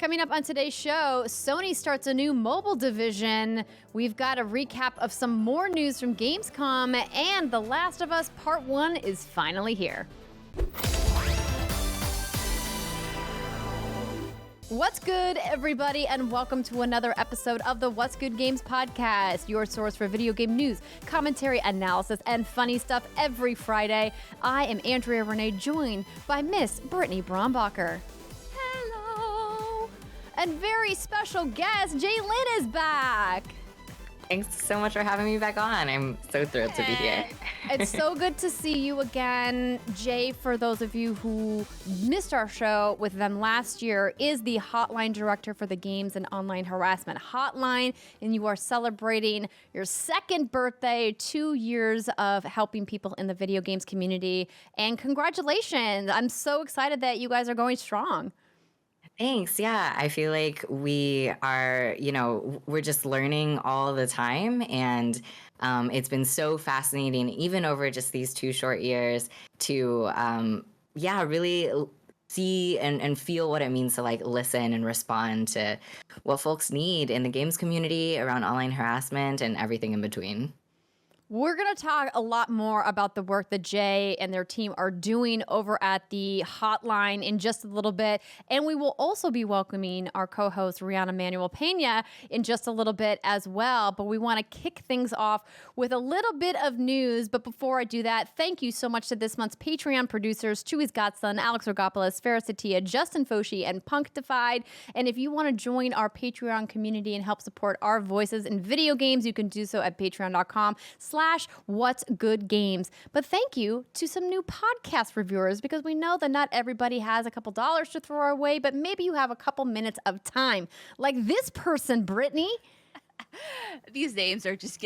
Coming up on today's show, Sony starts a new mobile division. We've got a recap of some more news from GamesCom, and The Last of Us Part 1 is finally here. What's good, everybody, and welcome to another episode of the What's Good Games podcast, your source for video game news, commentary, analysis, and funny stuff every Friday. I am Andrea Renee, joined by Miss Brittany Brombacher. Hello! And very special guest, Jae Lin is back. Thanks so much for having me back on. I'm so thrilled to be here. It's so good to see you again. Jay, for those of you who missed our show with them last year, is the Hotline Director for the Games and Online Harassment Hotline, and you are celebrating your second birthday, 2 years of helping people in the video games community, and congratulations. I'm so excited that you guys are going strong. Thanks. Yeah, I feel like we are, we're just learning all the time. And it's been so fascinating, even over just these 2 short years, to, really see and feel what it means to listen and respond to what folks need in the games community around online harassment and everything in between. We're going to talk a lot more about the work that Jay and their team are doing over at the hotline in just a little bit. And we will also be welcoming our co-host, Riana Manuel Pena, in just a little bit as well. But we want to kick things off with a little bit of news. But before I do that, thank you so much to this month's Patreon producers, Chewy's Godson, Alex Rigopulos, Faris Attieh, Justin Foshee, and Punkdefied. And if you want to join our Patreon community and help support our voices in video games, you can do so at patreon.com/What's Good Games. But thank you to some new podcast reviewers, because we know that not everybody has a couple dollars to throw our way, but maybe you have a couple minutes of time. Like this person, Brittany. These names are just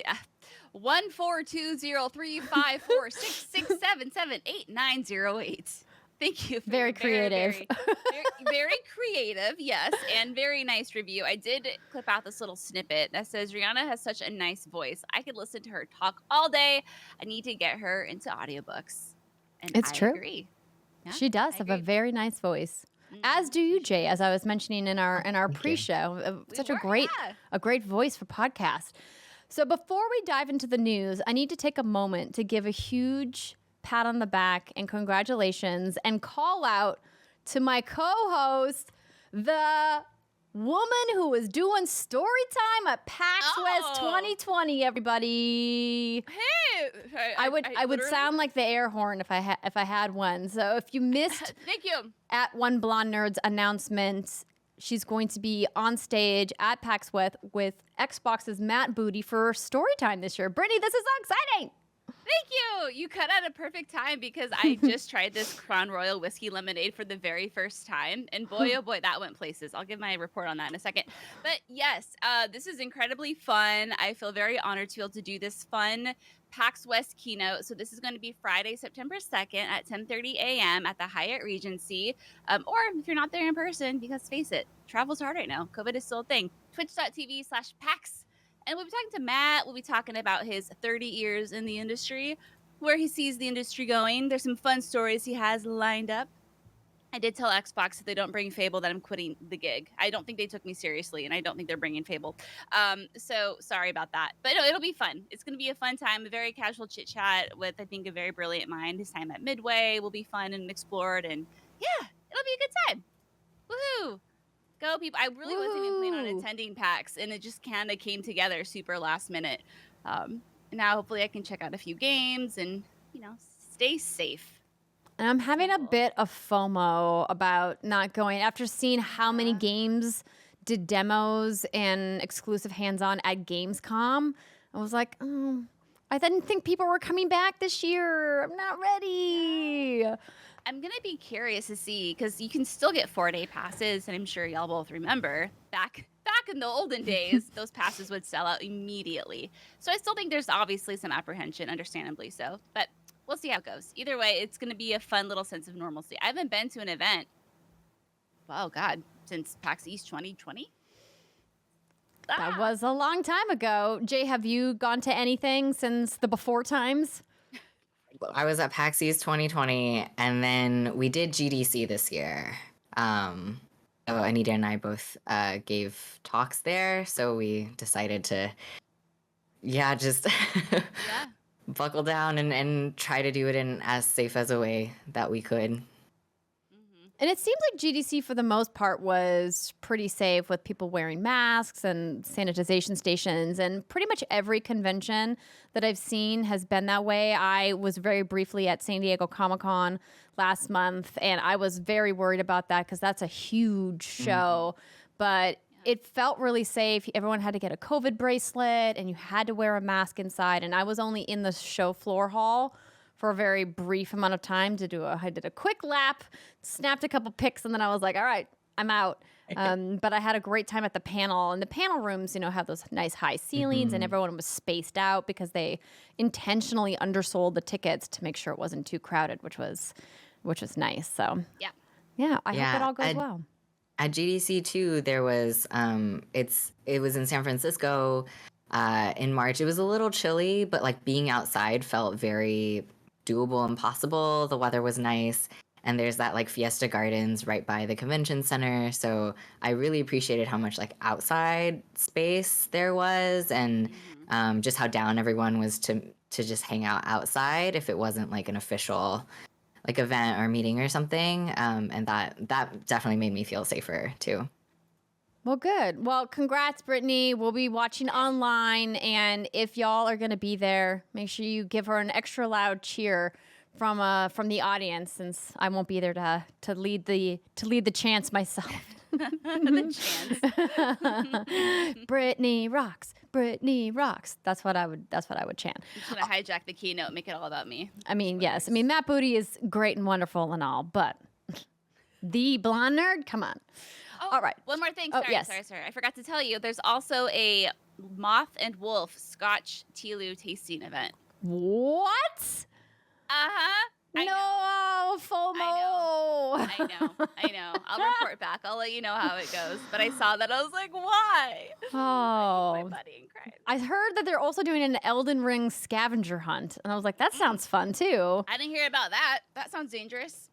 14203546677788908. Thank you. Very creative. Very creative, yes, and very nice review. I did clip out this little snippet that says, Riana has such a nice voice. I could listen to her talk all day. I need to get her into audiobooks. And it's true. I agree. Yeah, she does have a very nice voice. As do you, Jay, as I was mentioning in our pre-show. Such a great voice for podcast. So before we dive into the news, I need to take a moment to give a huge pat on the back and congratulations and call out to my co-host, the woman who was doing story time at PAX West 2020, everybody. Hey, I would sound like the air horn if I had one. So if you missed thank you at One Blonde Nerd's announcement, she's going to be on stage at PAX West with Xbox's Matt Booty for story time this year. Brittany, this is so exciting. Thank you. You cut at a perfect time, because I just tried this Crown Royal whiskey lemonade for the very first time. And boy, oh boy, that went places. I'll give my report on that in a second. But yes, this is incredibly fun. I feel very honored to be able to do this fun PAX West keynote. So this is going to be Friday, September 2nd at 10:30 a.m. at the Hyatt Regency. Or if you're not there in person, because face it, travel's hard right now. COVID is still a thing. Twitch.tv/PAX. And we'll be talking to Matt. We'll be talking about his 30 years in the industry, where he sees the industry going. There's some fun stories he has lined up. I did tell Xbox if they don't bring Fable that I'm quitting the gig. I don't think they took me seriously, and I don't think they're bringing Fable. So sorry about that. But no, it'll be fun. It's going to be a fun time, a very casual chit-chat with, I think, a very brilliant mind. His time at Midway will be fun and explored. And yeah, it'll be a good time. Woohoo! Go, people. I really wasn't even planning on attending PAX, and it just kind of came together super last minute. Now, hopefully, I can check out a few games and, stay safe. And I'm having a bit of FOMO about not going. After seeing how many games did demos and exclusive hands-on at GamesCom, I was like, oh, I didn't think people were coming back this year. I'm not ready. I'm going to be curious to see, because you can still get 4-day passes, and I'm sure y'all both remember back in the olden days, those passes would sell out immediately. So I still think there's obviously some apprehension, understandably so, but we'll see how it goes. Either way, it's going to be a fun little sense of normalcy. I haven't been to an event, since PAX East 2020. That was a long time ago. Jay, have you gone to anything since the before times? I was at PAX East 2020, and then we did GDC this year. Anita and I both gave talks there, so we decided to, just Yeah. buckle down and try to do it in as safe as a way that we could. And it seems like GDC for the most part was pretty safe with people wearing masks and sanitization stations. And pretty much every convention that I've seen has been that way. I was very briefly at San Diego Comic-Con last month, and I was very worried about that because that's a huge show. But it felt really safe. Everyone had to get a COVID bracelet, and you had to wear a mask inside. And I was only in the show floor hall for a very brief amount of time I did a quick lap, snapped a couple pics, and then I was like, all right, I'm out. But I had a great time at the panel, and the panel rooms, have those nice high ceilings, and everyone was spaced out because they intentionally undersold the tickets to make sure it wasn't too crowded, which was nice. So I hope it all goes well. At GDC too, there was it was in San Francisco in March. It was a little chilly, but like being outside felt very doable and possible. The weather was nice, and there's that like Fiesta Gardens right by the convention center. So I really appreciated how much like outside space there was, and just how down everyone was to just hang out outside if it wasn't like an official like event or meeting or something. And that definitely made me feel safer too. Well, good. Well, congrats, Brittany. We'll be watching online, and if y'all are going to be there, make sure you give her an extra loud cheer from the audience, since I won't be there to lead the chants myself. The chants. Brittany rocks. Brittany rocks. That's what I would chant. I'm just gonna hijack the keynote and make it all about me. I mean, yes. I mean, Matt Booty is great and wonderful and all, but the blonde nerd, come on. Oh, all right. One more thing. Oh, Sorry, yes. sorry. I forgot to tell you. There's also a Moth and Wolf Scotch tlou tasting event. What? No, FOMO. I know. I'll report back. I'll let you know how it goes. But I saw that. I was like, why? Oh. My buddy and cried. I heard that they're also doing an Elden Ring scavenger hunt. And I was like, that sounds fun, too. I didn't hear about that. That sounds dangerous.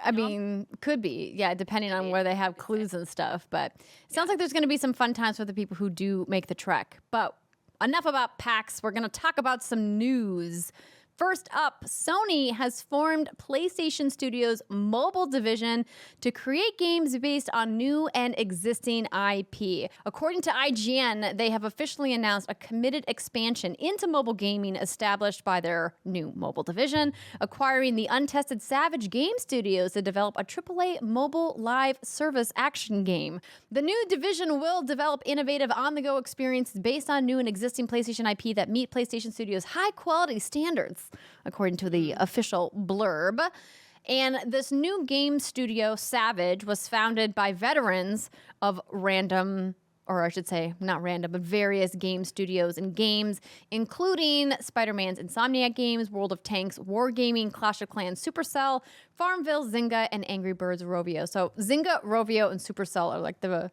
I mean, could be. Yeah, depending on where they have clues and stuff. But it sounds like there's going to be some fun times for the people who do make the trek. But enough about PAX. We're going to talk about some news. First up, Sony has formed PlayStation Studios' mobile division to create games based on new and existing IP. According to IGN, they have officially announced a committed expansion into mobile gaming established by their new mobile division, acquiring the untested Savage Game Studios to develop a AAA mobile live service action game. The new division will develop innovative on-the-go experiences based on new and existing PlayStation IP that meet PlayStation Studios' high-quality standards, according to the official blurb. And this new game studio, Savage, was founded by veterans of various game studios and games, including Spider-Man's Insomniac Games, World of Tanks, Wargaming, Clash of Clans, Supercell, Farmville, Zynga, and Angry Birds Rovio. So Zynga, Rovio, and Supercell are like the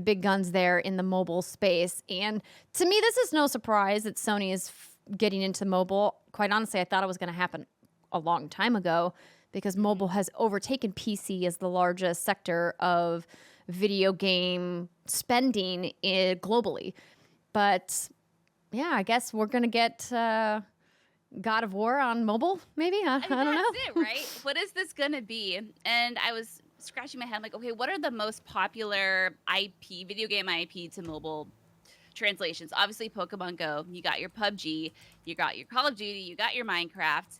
big guns there in the mobile space. And to me, this is no surprise that Sony is getting into mobile. Quite honestly, I thought it was going to happen a long time ago because mobile has overtaken PC as the largest sector of video game spending globally. But yeah, I guess we're going to get God of War on mobile, maybe? I don't know. That's it, right? What is this going to be? And I was scratching my head like, okay, what are the most popular video game IP to mobile translations? Obviously Pokemon Go, you got your PUBG, you got your Call of Duty, you got your Minecraft.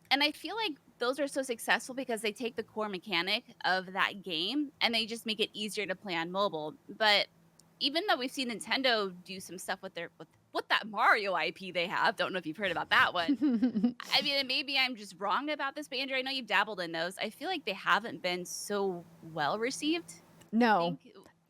And I feel like those are so successful because they take the core mechanic of that game and they just make it easier to play on mobile. But even though we've seen Nintendo do some stuff with that Mario IP they have, don't know if you've heard about that one. I mean, maybe I'm just wrong about this, but Andrea, I know you've dabbled in those. I feel like they haven't been so well received. No.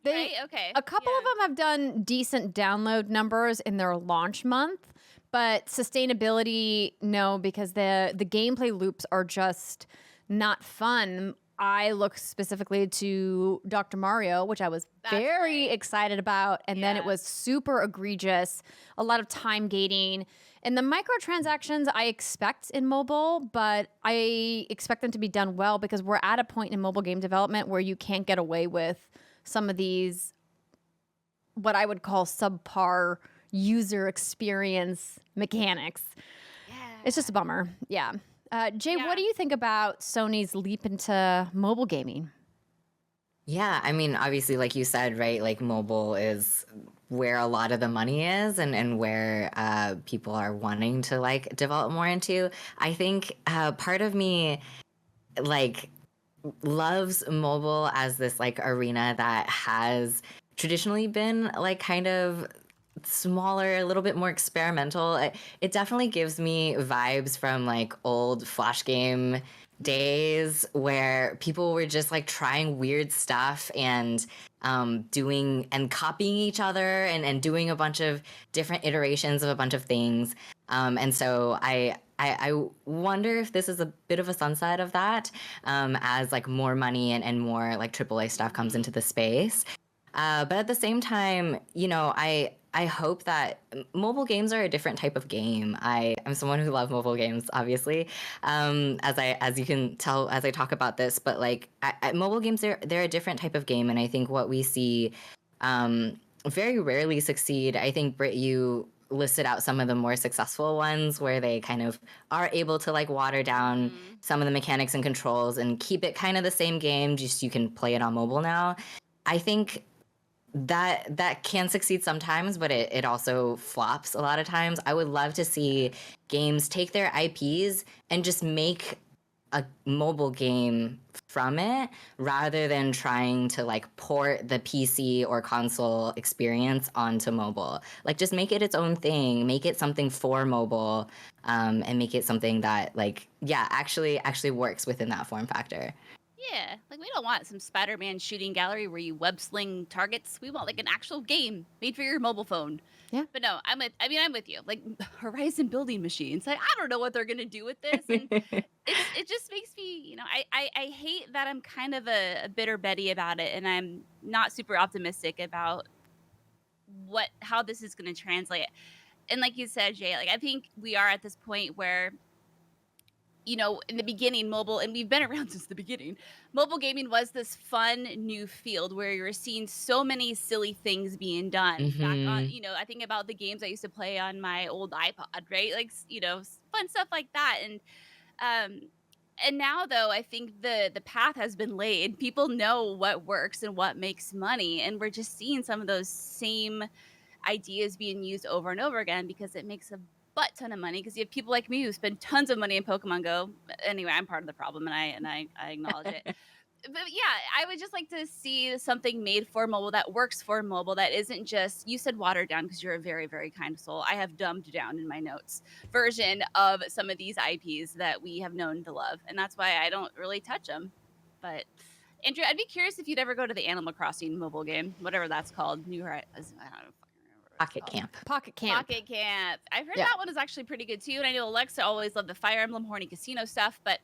Right? Okay. A couple of them have done decent download numbers in their launch month, but sustainability, no, because the gameplay loops are just not fun. I look specifically to Dr. Mario, which I was very excited about, and then it was super egregious, a lot of time gating. And the microtransactions I expect in mobile, but I expect them to be done well because we're at a point in mobile game development where you can't get away with some of these, what I would call subpar user experience mechanics. Yeah. It's just a bummer. Yeah. Jay, Yeah. what do you think about Sony's leap into mobile gaming? Yeah, I mean, obviously, like you said, right? Like mobile is where a lot of the money is, and where people are wanting to like develop more into. I think part of me like loves mobile as this like arena that has traditionally been like kind of smaller, a little bit more experimental. It definitely gives me vibes from like old Flash game days where people were just like trying weird stuff and doing and copying each other and doing a bunch of different iterations of a bunch of things. And so I wonder if this is a bit of a sunset of that as like more money and more like AAA stuff comes into the space. But at the same time, you know, I hope that mobile games are a different type of game. I'm someone who loves mobile games, obviously, as you can tell as I talk about this. But like mobile games, they're a different type of game, and I think what we see very rarely succeed. I think Britt, you listed out some of the more successful ones where they kind of are able to like water down some of the mechanics and controls and keep it kind of the same game, just you can play it on mobile now. I think that can succeed sometimes, but it also flops a lot of times. I would love to see games take their IPs and just make a mobile game from it rather than trying to like port the PC or console experience onto mobile. Like just make it its own thing, make it something for mobile, and make it something that like, yeah, actually works within that form factor. Yeah, like we don't want some Spider-Man shooting gallery where you web sling targets. We want like an actual game made for your mobile phone. Yeah. But no, I'm with you. Like Horizon building machines. Like I don't know what they're gonna do with this, and it just makes me, you know, I hate that I'm kind of a bitter Betty about it, and I'm not super optimistic about how this is gonna translate. And like you said, Jay, like I think we are at this point where, you know, in the beginning, mobile, and we've been around since the beginning, mobile gaming was this fun new field where you were seeing so many silly things being done. Back on, you know, I think about the games I used to play on my old iPod, right? Like, you know, fun stuff like that. And now though, I think the path has been laid. People know what works and what makes money, and we're just seeing some of those same ideas being used over and over again because it makes a butt ton of money, because you have people like me who spend tons of money in Pokemon Go. Anyway, I'm part of the problem, and I acknowledge it. But yeah, I would just like to see something made for mobile that works for mobile, that isn't just, you said watered down because you're a very, very kind soul. I have dumbed down in my notes version of some of these IPs that we have known to love, and that's why I don't really touch them. But Andrea, I'd be curious if you'd ever go to the Animal Crossing mobile game, whatever that's called. New Horizons, I don't know. Pocket Camp. Pocket Camp. Pocket Camp. I've heard Yeah. that one is actually pretty good too. And I know Alexa always loved the Fire Emblem Horny Casino stuff, but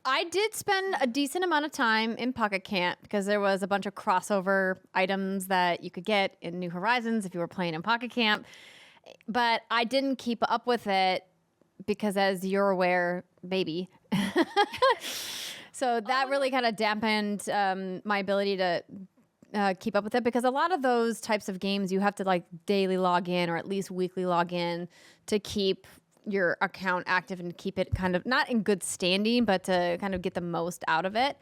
I did spend a decent amount of time in Pocket Camp because there was a bunch of crossover items that you could get in New Horizons if you were playing in Pocket Camp. But I didn't keep up with it because, as you're aware, baby. So that really kind of dampened my ability to keep up with it, because a lot of those types of games you have to like daily log in or at least weekly log in to keep your account active and keep it kind of not in good standing, but to kind of get the most out of it.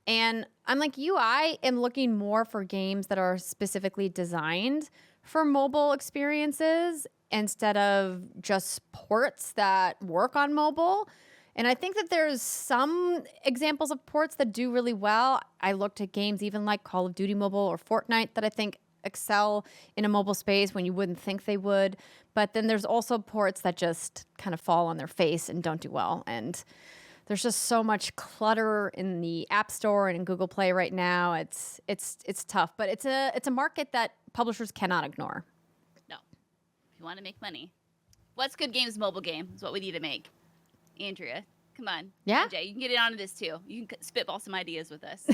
And I'm like you, I am looking more for games that are specifically designed for mobile experiences instead of just ports that work on mobile. And I think that there's some examples of ports that do really well. I looked at games even like Call of Duty Mobile or Fortnite that I think excel in a mobile space when you wouldn't think they would. But then there's also ports that just kind of fall on their face and don't do well. And there's just so much clutter in the App Store and in Google Play right now. It's tough, but it's a market that publishers cannot ignore. no. If you want to make money, what's good games mobile game is what we need to make. Andrea, come on. Yeah? Jay, you can get in onto this too. You can spitball some ideas with us.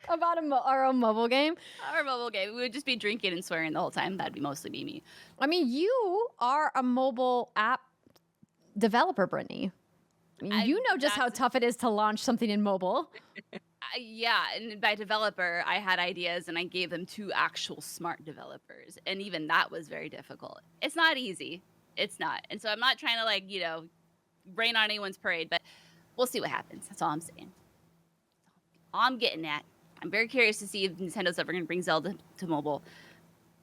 About our own mobile game? Our mobile game. We would just be drinking and swearing the whole time. That'd be mostly be me. I mean, you are a mobile app developer, Brittany. I mean, you know just how tough it is to launch something in mobile. Yeah, and by developer, I had ideas and I gave them to actual smart developers. And even that was very difficult. It's not easy. It's not. And so I'm not trying to, like, you know, rain on anyone's parade, but we'll see what happens. That's all I'm saying. All I'm getting at. I'm very curious to see if Nintendo's ever going to bring Zelda to mobile.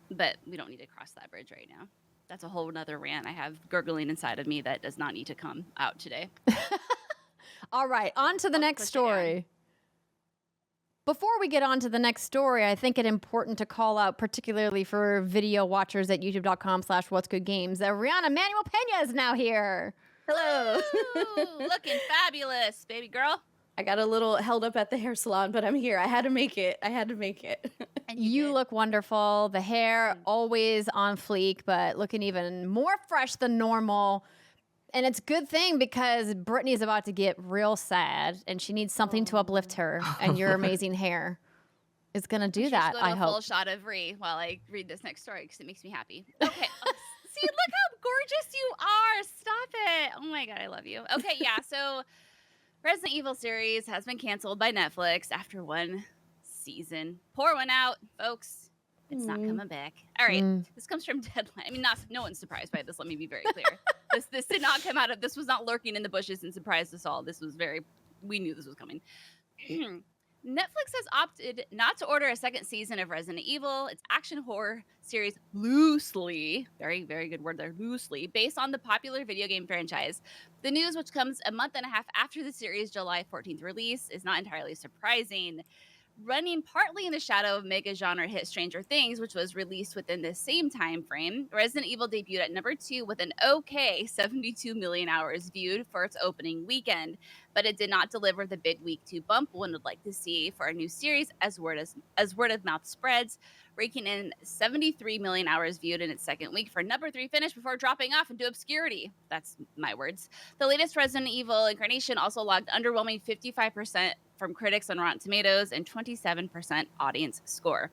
But we don't need to cross that bridge right now. That's a whole nother rant I have gurgling inside of me that does not need to come out today. All right, on to the next story. Before we get on to the next story, I think it important to call out, particularly for video watchers at youtube.com/whatsgoodgames, that Riana Manuel Pena is now here. Hello. Ooh, looking fabulous, baby girl. I got a little held up at the hair salon, but I'm here. I had to make it. And You look wonderful. The hair always on fleek, but looking even more fresh than normal. And it's a good thing because Brittany's about to get real sad and she needs something to uplift her. And your amazing hair is going to do that, I hope. A full shot of Ree while I read this next story because it makes me happy. Okay. See, look how gorgeous you are. Stop it. Oh my God, I love you. Okay, yeah. So Resident Evil series has been canceled by Netflix after one season. Pour one out, folks. It's not coming back. All right. This comes from Deadline. I mean, no one's surprised by this. Let me be very clear. This did not come out of, this was not lurking in the bushes and surprised us all. This was we knew this was coming. Netflix has opted not to order a second season of Resident Evil. Its action horror series loosely, very, very good word there, loosely, based on the popular video game franchise. The news, which comes a month and a half after the series' July 14th release, is not entirely surprising. Running partly in the shadow of mega genre hit Stranger Things, which was released within the same time frame, Resident Evil debuted at number 2 with an okay 72 million hours viewed for its opening weekend, but it did not deliver the big week 2 bump one would like to see for a new series as word of mouth spreads, raking in 73 million hours viewed in its second week for number 3 finish before dropping off into obscurity. That's my words. The latest Resident Evil incarnation also logged underwhelming 55% from critics on Rotten Tomatoes and 27% audience score.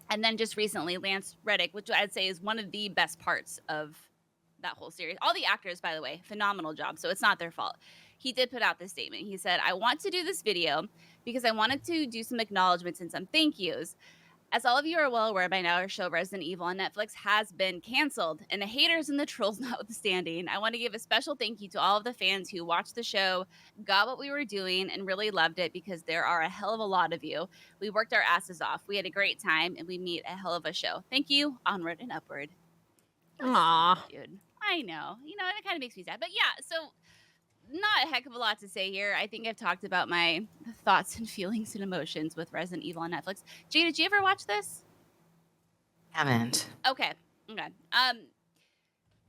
And then just recently, Lance Reddick, which I'd say is one of the best parts of that whole series. All the actors, by the way, phenomenal job, so it's not their fault. He did put out this statement. He said, "I want to do this video because I wanted to do some acknowledgments and some thank yous. As all of you are well aware by now, our show Resident Evil on Netflix has been canceled, and the haters and the trolls notwithstanding, I want to give a special thank you to all of the fans who watched the show, got what we were doing, and really loved it because there are a hell of a lot of you. We worked our asses off. We had a great time, and we made a hell of a show. Thank you. Onward and upward." Aww. Dude, I know. You know, it kind of makes me sad. But yeah, so not a heck of a lot to say here. I think I've talked about my thoughts and feelings and emotions with Resident Evil on Netflix. Jay, did you ever watch this? Haven't. Okay.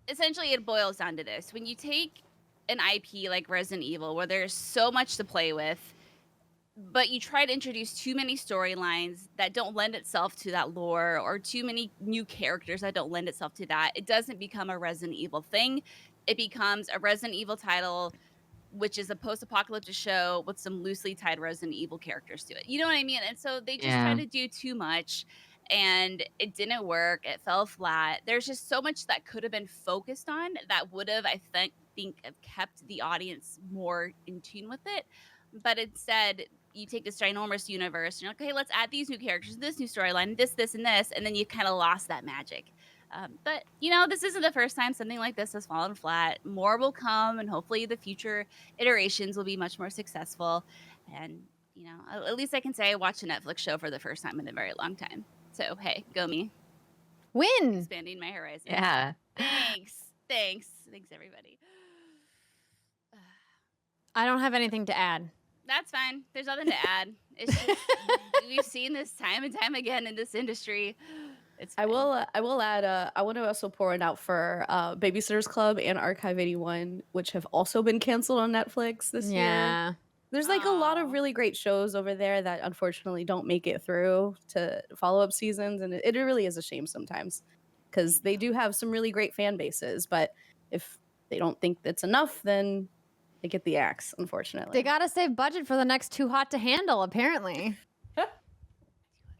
Essentially, it boils down to this. When you take an IP like Resident Evil, where there's so much to play with, but you try to introduce too many storylines that don't lend itself to that lore, or too many new characters that don't lend itself to that, it doesn't become a Resident Evil thing. It becomes a Resident Evil title, which is a post-apocalyptic show with some loosely tied Resident Evil characters to it. You know what I mean? And so they just try to do too much, and it didn't work. It fell flat. There's just so much that could have been focused on that would have, I think, have kept the audience more in tune with it. But instead, you take this ginormous universe, and you're like, okay, let's add these new characters, this new storyline, this, and this, and then you kind of lost that magic. But, you know, this isn't the first time something like this has fallen flat. More will come, and hopefully the future iterations will be much more successful. And, you know, at least I can say I watched a Netflix show for the first time in a very long time. So, hey, go me. Win. Expanding my horizons. Yeah. Thanks, everybody. I don't have anything to add. That's fine. There's nothing to add. It's just, we've seen this time and time again in this industry. It's fine. I will add, I want to also pour it out for Babysitter's Club and Archive 81, which have also been canceled on Netflix this year. There's like a lot of really great shows over there that unfortunately don't make it through to follow-up seasons, and it really is a shame sometimes because they do have some really great fan bases, but if they don't think that's enough, then they get the axe, unfortunately. They got to save budget for the next Too Hot to Handle, apparently.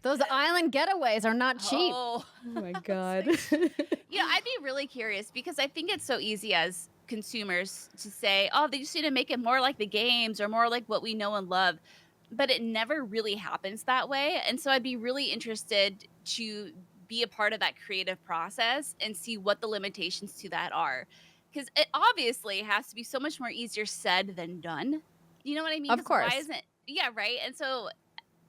Those island getaways are not cheap. Oh my God. You know, I'd be really curious because I think it's so easy as consumers to say, oh, they just need to make it more like the games or more like what we know and love. but it never really happens that way. And so I'd be really interested to be a part of that creative process and see what the limitations to that are. Because it obviously has to be so much more easier said than done. You know what I mean? Of course. Why isn't, yeah, right? And so,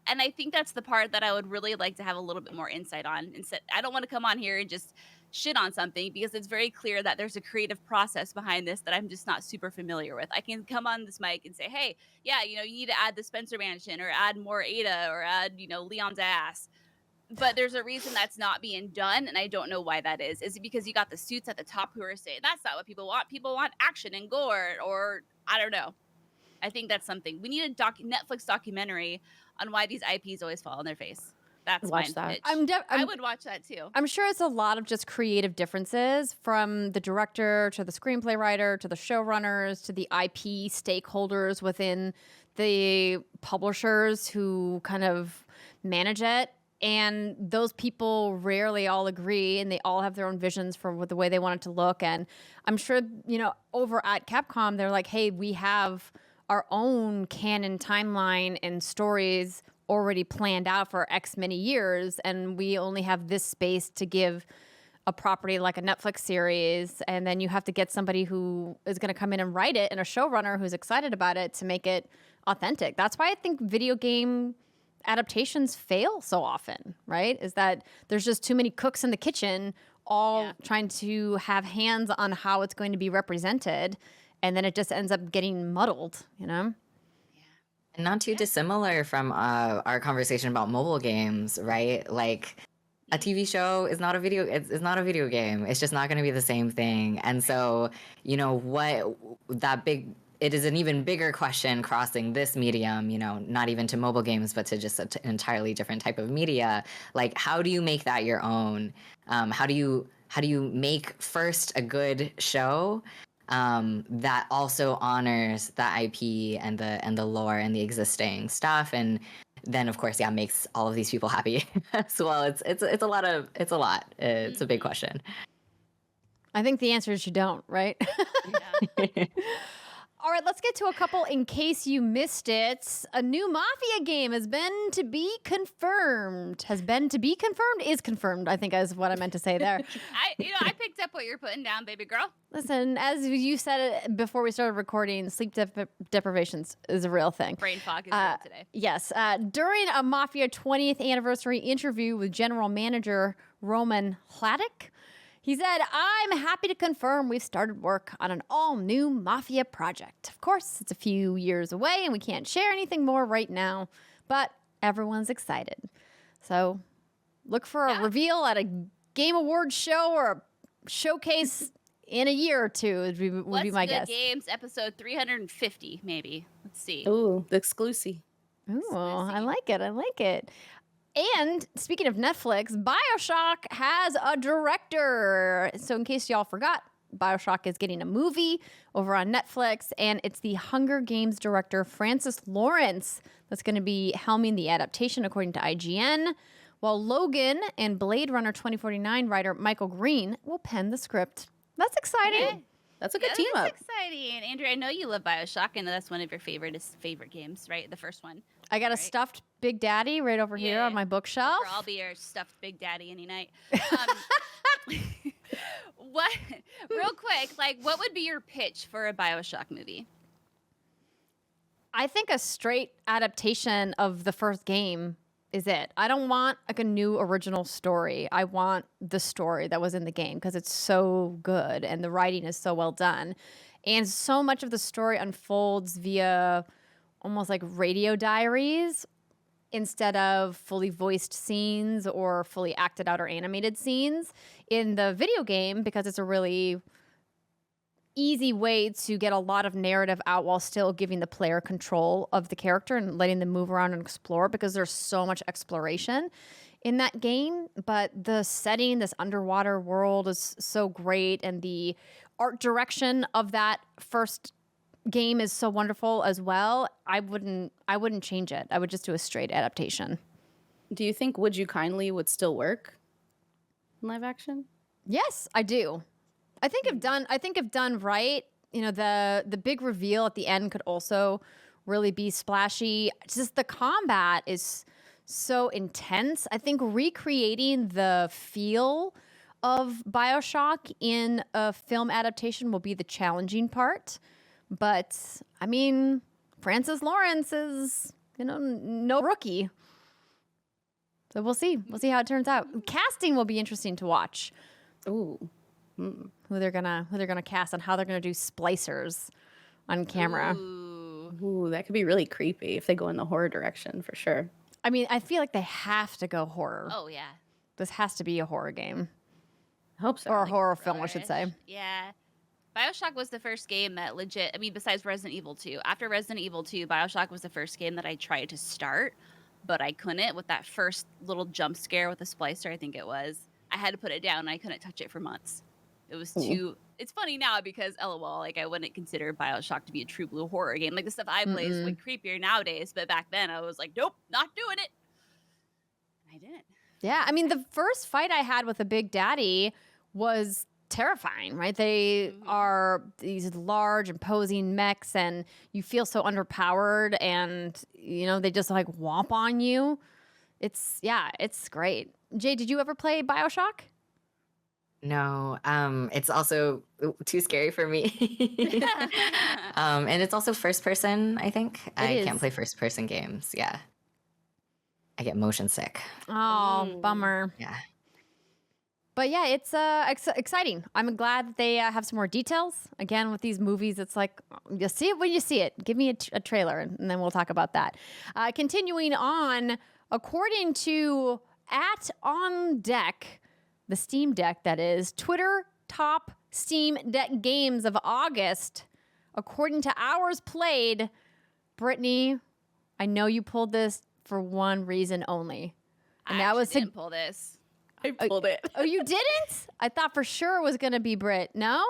and I think that's the part that I would really like to have a little bit more insight on. Instead, I don't want to come on here and just shit on something, because it's very clear that there's a creative process behind this that I'm just not super familiar with. I can come on this mic and say, hey, yeah, you need to add the Spencer Mansion, or add more Ada, or add, Leon's ass. But there's a reason that's not being done, and I don't know why that is. Is it because you got the suits at the top who are saying that's not what people want? People want action and gore, or I don't know. I think that's something. We need a Netflix documentary on why these IPs always fall on their face. That's my pitch. I would watch that too. I'm sure it's a lot of just creative differences, from the director to the screenplay writer to the showrunners to the IP stakeholders within the publishers who kind of manage it. And those people rarely all agree, and they all have their own visions for the way they want it to look. And I'm sure, over at Capcom, they're like, hey, we have our own canon timeline and stories already planned out for X many years, and we only have this space to give a property like a Netflix series. And then you have to get somebody who is going to come in and write it, and a showrunner who's excited about it to make it authentic. That's why I think video game adaptations fail so often, right? Is that there's just too many cooks in the kitchen, all trying to have hands on how it's going to be represented, and then it just ends up getting muddled, And not too dissimilar from our conversation about mobile games, right? Like, a TV show is not a video. It's not a video game. It's just not going to be the same thing. And so, it is an even bigger question crossing this medium, not even to mobile games, but to just an entirely different type of media. Like, how do you make that your own? How do you make first a good show that also honors the IP and the lore and the existing stuff, and then of course, makes all of these people happy as well. It's a lot. It's a big question. I think the answer is you don't, right? Yeah. All right, let's get to a couple in case you missed it. A new Mafia game has been to be confirmed. Has been to be confirmed? Is confirmed, I think, is what I meant to say there. I picked up what you're putting down, baby girl. Listen, as you said it before we started recording, sleep deprivation is a real thing. Brain fog is real today. Yes. During a Mafia 20th anniversary interview with general manager Roman Hladik, he said, I'm happy to confirm we've started work on an all-new Mafia project. Of course, it's a few years away and we can't share anything more right now, but everyone's excited. So look for a reveal at a Game Awards show or a showcase in a year or two would be my guess. What's Good Games episode 350, maybe. Let's see. Ooh, the exclusive. Ooh, I like it. And speaking of Netflix, BioShock has a director. So in case y'all forgot, BioShock is getting a movie over on Netflix, and it's the Hunger Games director, Francis Lawrence, that's going to be helming the adaptation, according to IGN, while Logan and Blade Runner 2049 writer Michael Green will pen the script. That's exciting. Yeah. That's a good team up. That's exciting. Andrea, I know you love BioShock. I know that's one of your favorite games, right? The first one. I got a stuffed Big Daddy right over here on my bookshelf. I'll be your stuffed Big Daddy any night. Real quick, what would be your pitch for a BioShock movie? I think a straight adaptation of the first game is it. I don't want a new original story. I want the story that was in the game because it's so good and the writing is so well done. And so much of the story unfolds via almost like radio diaries instead of fully voiced scenes or fully acted out or animated scenes in the video game, because it's a really easy way to get a lot of narrative out while still giving the player control of the character and letting them move around and explore, because there's so much exploration in that game. But the setting, this underwater world, is so great, and the art direction of that first game is so wonderful as well. I wouldn't change it. I would just do a straight adaptation. Do you think Would You Kindly would still work in live action? Yes, I do. I think if done right, the big reveal at the end could also really be splashy. Just the combat is so intense. I think recreating the feel of BioShock in a film adaptation will be the challenging part. But, I mean, Francis Lawrence is, no rookie. So we'll see. We'll see how it turns out. Casting will be interesting to watch. Ooh. Who they're gonna cast and how they're gonna do splicers on camera. Ooh, that could be really creepy if they go in the horror direction for sure. I mean, I feel like they have to go horror. Oh yeah. This has to be a horror game. I hope so. Or a horror film, I should say. Yeah. BioShock was the first game that legit, I mean, besides Resident Evil 2. After Resident Evil 2, BioShock was the first game that I tried to start, but I couldn't with that first little jump scare with the splicer, I think it was. I had to put it down and I couldn't touch it for months. It was too... It's funny now because, LOL, like, I wouldn't consider BioShock to be a true blue horror game. Like, the stuff I play is way creepier nowadays, but back then I was like, nope, not doing it. I didn't. Yeah, I mean, the first fight I had with a Big Daddy was terrifying, right? They are these large, imposing mechs, and you feel so underpowered, and, they just, like, womp on you. It's great. Jay, did you ever play BioShock? No, it's also too scary for me. And it's also first person, I think. I can't play first person games. Yeah. I get motion sick. Oh, bummer. Yeah. But yeah, it's exciting. I'm glad that they have some more details. Again, with these movies, it's like, you'll see it when you see it. Give me a trailer, and then we'll talk about that. Continuing on, according to On Deck, the Steam Deck, that is, Twitter top Steam Deck games of August, according to hours played. Brittany, I know you pulled this for one reason only. And that was didn't pull this. I pulled it. Oh, you didn't? I thought for sure it was going to be Britt. No?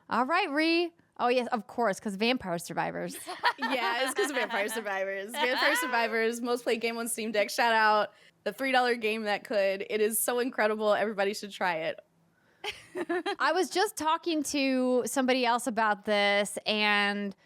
All right, Ree. Oh, yes, of course, because Vampire Survivors. Yeah, it's because of Vampire Survivors. Vampire Survivors, most played game on Steam Deck. Shout out. The $3 game that could. It is so incredible. Everybody should try it. I was just talking to somebody else about this, and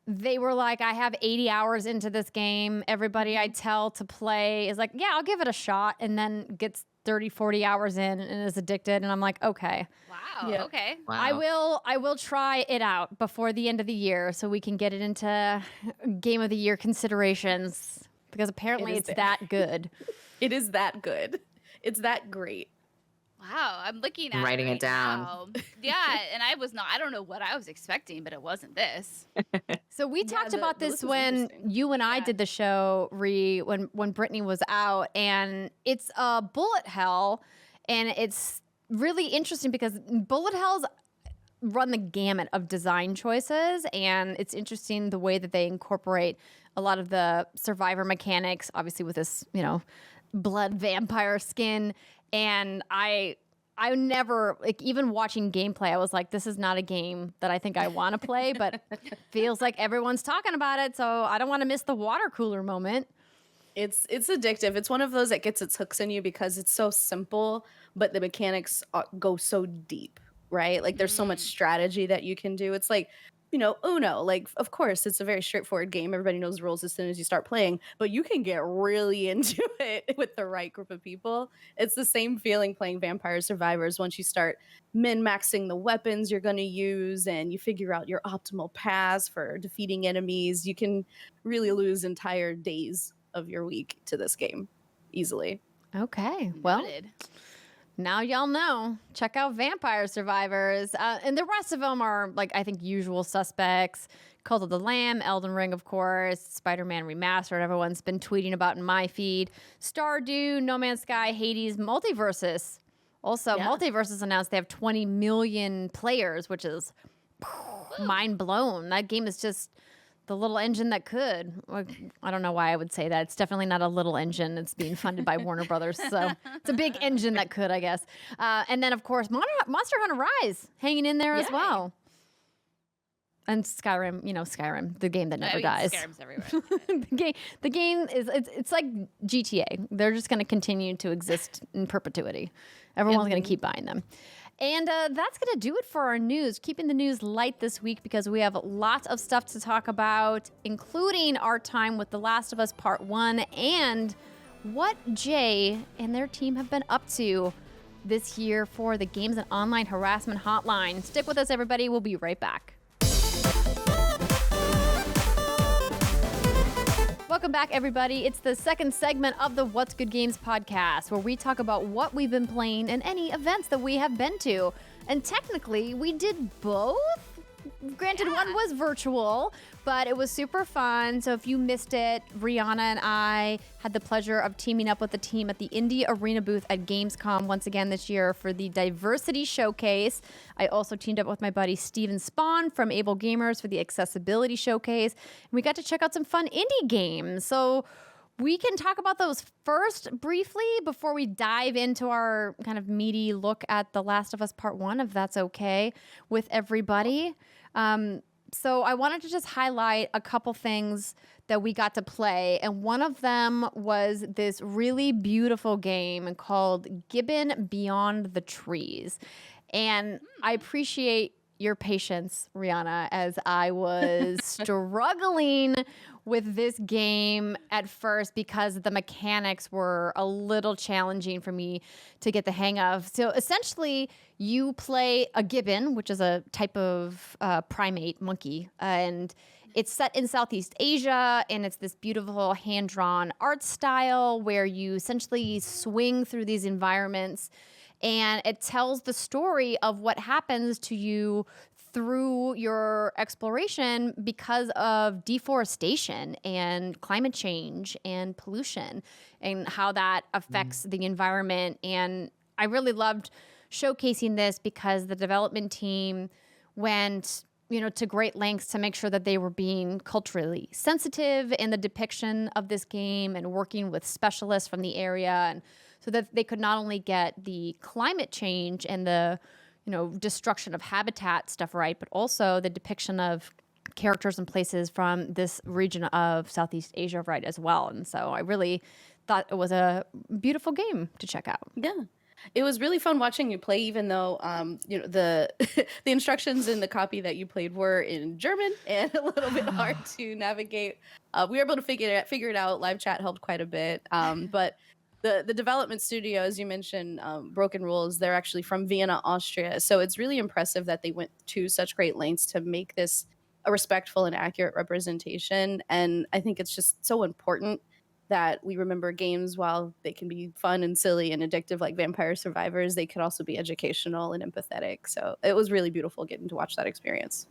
they were like, I have 80 hours into this game. Everybody I tell to play is like, yeah, I'll give it a shot, and then gets 30, 40 hours in and is addicted. And I'm like, okay. Wow. Yeah. Okay. Wow. I will try it out before the end of the year so we can get it into Game of the Year considerations, because apparently it's that good. It is that good. It's that great. Wow, I'm looking at Writing it right down. now. Yeah, and I don't know what I was expecting, but it wasn't this. So we talked about the this list was when interesting. you and I did the show, Ree, when Brittany was out, and it's a bullet hell, and it's really interesting because bullet hells run the gamut of design choices, and it's interesting the way that they incorporate a lot of the survivor mechanics, obviously with this, blood vampire skin. And I never, like, even watching gameplay, I was like, this is not a game that I think I want to play, but feels like everyone's talking about it, so I don't want to miss the water cooler moment. It's addictive. It's one of those that gets its hooks in you because it's so simple, but the mechanics go so deep, right? Like, there's so much strategy that you can do. It's like, Uno. Like, of course, it's a very straightforward game. Everybody knows the rules as soon as you start playing, but you can get really into it with the right group of people. It's the same feeling playing Vampire Survivors. Once you start min-maxing the weapons you're going to use and you figure out your optimal paths for defeating enemies, you can really lose entire days of your week to this game easily. Okay, well, Noted. now y'all know. Check out Vampire Survivors. And the rest of them are, like, I think, usual suspects. Cult of the Lamb, Elden Ring, of course, Spider-Man Remastered, everyone's been tweeting about in my feed. Stardew, No Man's Sky, Hades, Multiversus. Also, Yeah. Multiversus announced they have 20 million players, which is mind blown. That game is just the little engine that could. I don't know why I would say that. It's definitely not a little engine. It's being funded by Warner Brothers. So it's a big engine that could, I guess. And then, of course, Monster Hunter Rise hanging in there as Yay. well. And Skyrim, Skyrim, the game that never dies. Skyrim's everywhere. the game is, it's like GTA. They're just going to continue to exist in perpetuity. Everyone's going to keep buying them. And that's going to do it for our news. Keeping the news light this week because we have lots of stuff to talk about, including our time with The Last of Us Part 1 and what Jae and their team have been up to this year for the Games and Online Harassment Hotline. Stick with us, everybody. We'll be right back. Welcome back, everybody. It's the second segment of the What's Good Games podcast, where we talk about what we've been playing and any events that we have been to. And technically, we did both. Granted, one was virtual, but it was super fun. So if you missed it, Riana and I had the pleasure of teaming up with the team at the Indie Arena booth at GamesCom once again this year for the Diversity Showcase. I also teamed up with my buddy Steven Spahn from Able Gamers for the Accessibility Showcase. And we got to check out some fun indie games. So we can talk about those first briefly before we dive into our kind of meaty look at The Last of Us Part 1, if that's okay with everybody. So I wanted to just highlight a couple things that we got to play. And one of them was this really beautiful game called Gibbon Beyond the Trees. And I appreciate your patience, Riana, as I was struggling with this game at first because the mechanics were a little challenging for me to get the hang of. So essentially, you play a gibbon, which is a type of primate monkey, and it's set in Southeast Asia, and it's this beautiful hand-drawn art style where you essentially swing through these environments, and it tells the story of what happens to you through your exploration because of deforestation and climate change and pollution and how that affects the environment. And I really loved showcasing this because the development team went, to great lengths to make sure that they were being culturally sensitive in the depiction of this game and working with specialists from the area, and so that they could not only get the climate change and the destruction of habitat stuff right, but also the depiction of characters and places from this region of Southeast Asia right as well. And so I really thought it was a beautiful game to check out. Yeah. It was really fun watching you play, even though the the instructions in the copy that you played were in German and a little bit hard to navigate. We were able to figure it out. Live chat helped quite a bit. But the development studio, as you mentioned, Broken Rules, they're actually from Vienna, Austria. So it's really impressive that they went to such great lengths to make this a respectful and accurate representation. And I think it's just so important that we remember games, while they can be fun and silly and addictive like Vampire Survivors, they could also be educational and empathetic. So it was really beautiful getting to watch that experience.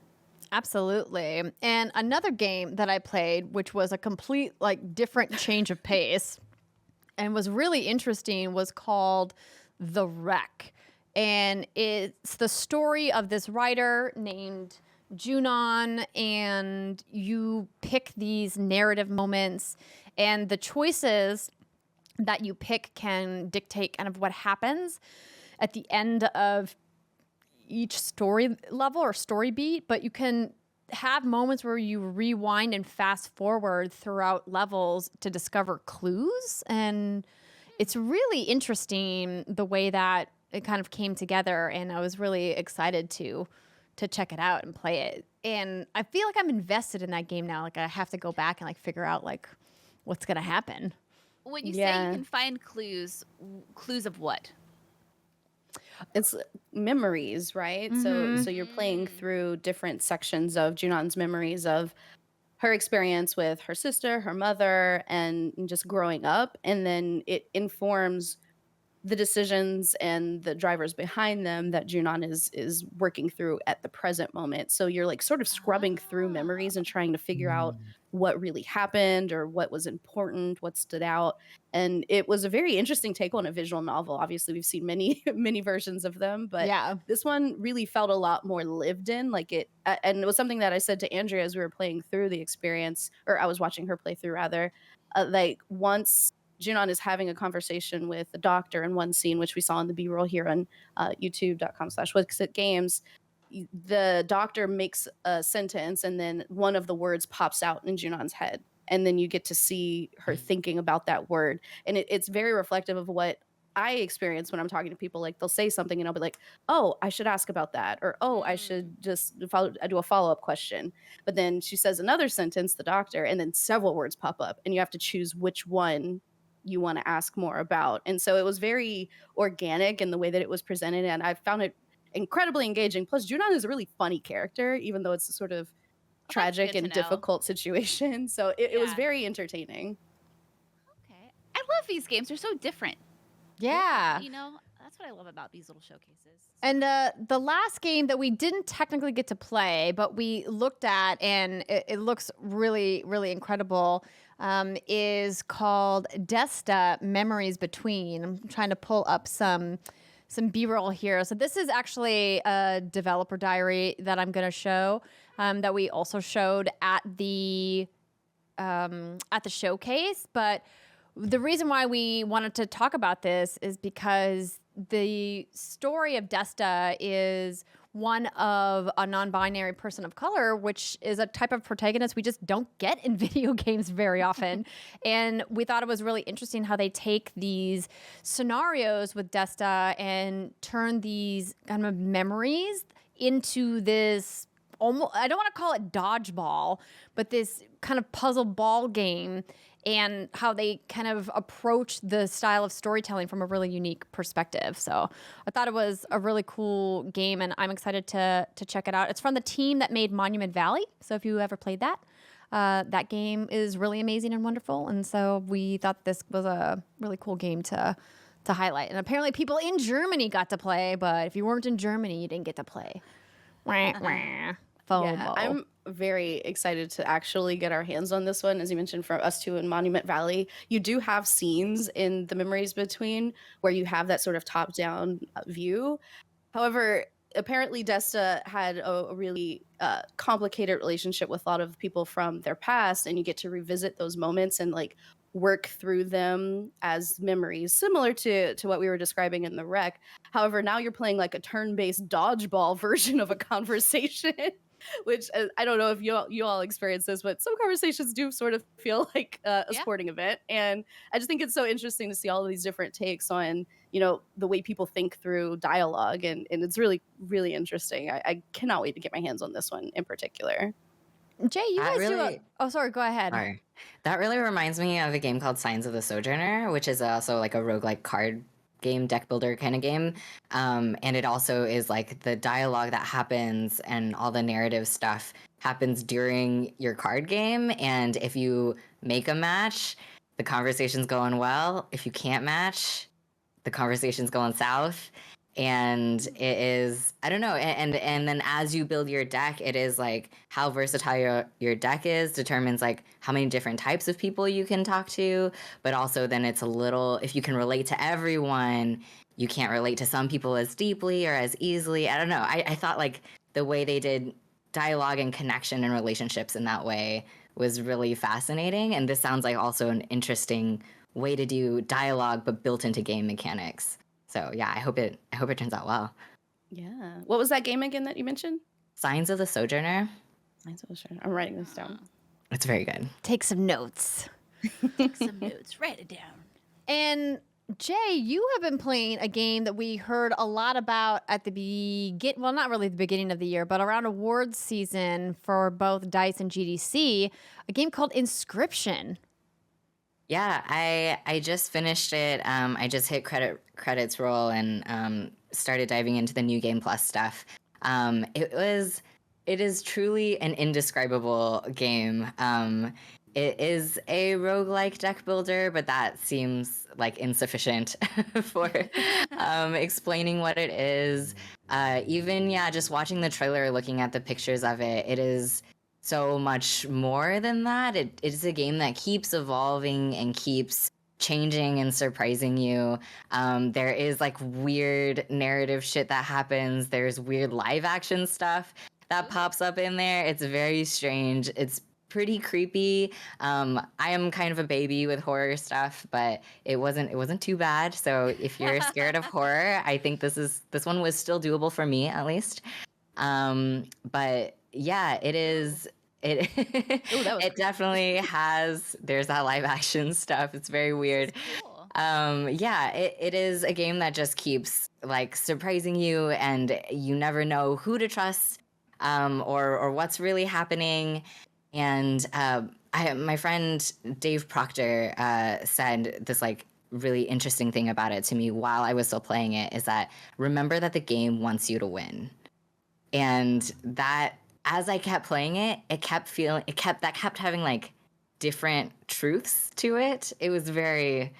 Absolutely. And another game that I played, which was a complete different change of pace and was really interesting, was called The Wreck. And it's the story of this writer named Junon, and you pick these narrative moments, and the choices that you pick can dictate kind of what happens at the end of each story level or story beat. But you can have moments where you rewind and fast forward throughout levels to discover clues. And it's really interesting the way that it kind of came together. And I was really excited to check it out and play it. And I feel like I'm invested in that game now. I have to go back and figure out what's going to happen. When you say you can find clues of what? It's memories, right? Mm-hmm. So you're playing through different sections of Junon's memories of her experience with her sister, her mother, and just growing up. And then it informs the decisions and the drivers behind them that Junon is working through at the present moment. So you're sort of scrubbing through memories and trying to figure out what really happened or what was important, what stood out. And it was a very interesting take on a visual novel. Obviously, we've seen many, many versions of them, but this one really felt a lot more lived in. And it was something that I said to Andrea as we were playing through the experience, or I was watching her play through rather, once Junon is having a conversation with the doctor in one scene, which we saw in the B-roll here on youtube.com/what'sitgames. The doctor makes a sentence and then one of the words pops out in Junon's head. And then you get to see her thinking about that word. And it's very reflective of what I experience when I'm talking to people. Like they'll say something and I'll be like, "Oh, I should ask about that," or "Oh, I should just do a follow up question." But then she says another sentence, the doctor, and then several words pop up, and you have to choose which one you want to ask more about. And so it was very organic in the way that it was presented, and I found it incredibly engaging. Plus, Junon is a really funny character, even though it's a sort of tragic and difficult situation. So it was very entertaining. Okay. I love these games. They're so different. Yeah. You know, that's what I love about these little showcases. And the last game that we didn't technically get to play, but we looked at, and it looks really, really incredible, is called Desta Memories Between. I'm trying to pull up some B-roll here. So this is actually a developer diary that I'm going to show, that we also showed at the showcase. But the reason why we wanted to talk about this is because the story of Desta is one of a non-binary person of color, which is a type of protagonist we just don't get in video games very often. And we thought it was really interesting how they take these scenarios with Desta and turn these kind of memories into this almost, I don't want to call it dodgeball, but this kind of puzzle ball game, and how they kind of approach the style of storytelling from a really unique perspective. So I thought it was a really cool game, and I'm excited to check it out. It's from the team that made Monument Valley. So if you ever played that, that game is really amazing and wonderful. And so we thought this was a really cool game to highlight. And apparently people in Germany got to play, but if you weren't in Germany, you didn't get to play. FOMO. Yeah, I'm very excited to actually get our hands on this one. As you mentioned, for us two in Monument Valley, you do have scenes in the Memories Between where you have that sort of top-down view. However, apparently Desta had a really complicated relationship with a lot of people from their past, and you get to revisit those moments and like work through them as memories, similar to what we were describing in the rec. However, now you're playing like a turn-based dodgeball version of a conversation. Which I don't know if you all experience this, but some conversations do sort of feel like a sporting event. And I just think it's so interesting to see all of these different takes on, you know, the way people think through dialogue. And it's really, really interesting. I cannot wait to get my hands on this one in particular. Jay, you guys do oh, sorry, go ahead. Sorry. That really reminds me of a game called Signs of the Sojourner, which is also like a roguelike card game, deck builder kind of game. And it also is like the dialogue that happens and all the narrative stuff happens during your card game. And if you make a match, the conversation's going well. If you can't match, the conversation's going south. And it is, I don't know. And then as you build your deck, it is like how versatile your deck is determines like how many different types of people you can talk to. But also then it's a little, if you can relate to everyone, you can't relate to some people as deeply or as easily. I don't know. I thought like the way they did dialogue and connection and relationships in that way was really fascinating. And this sounds like also an interesting way to do dialogue, but built into game mechanics. So yeah, I hope it turns out well. Yeah. What was that game again that you mentioned? Signs of the Sojourner. Signs of the Sojourner. I'm writing this down. It's very good. Take some notes. Take some notes. Write it down. And Jay, you have been playing a game that we heard a lot about at the well, not really the beginning of the year, but around awards season for both DICE and GDC, a game called Inscryption. Yeah, I just finished it. I just hit credits roll and started diving into the new Game Plus stuff. It is truly an indescribable game. It is a roguelike deck builder, but that seems like insufficient for explaining what it is. Even just watching the trailer, looking at the pictures of it, it is so much more than that. It is a game that keeps evolving and keeps changing and surprising you. There is like weird narrative shit that happens. There's weird live action stuff that pops up in there. It's very strange. It's pretty creepy. I am kind of a baby with horror stuff, but it wasn't too bad. So if you're scared of horror, I think this one was still doable for me at least. But yeah, it is. It definitely has. There's that live action stuff. It's very weird. Cool. Yeah, it is a game that just keeps like surprising you, and you never know who to trust, or what's really happening. And my friend Dave Proctor said this like really interesting thing about it to me while I was still playing it, is that remember that the game wants you to win. And that as I kept playing it, it kept having like different truths to it. It was very,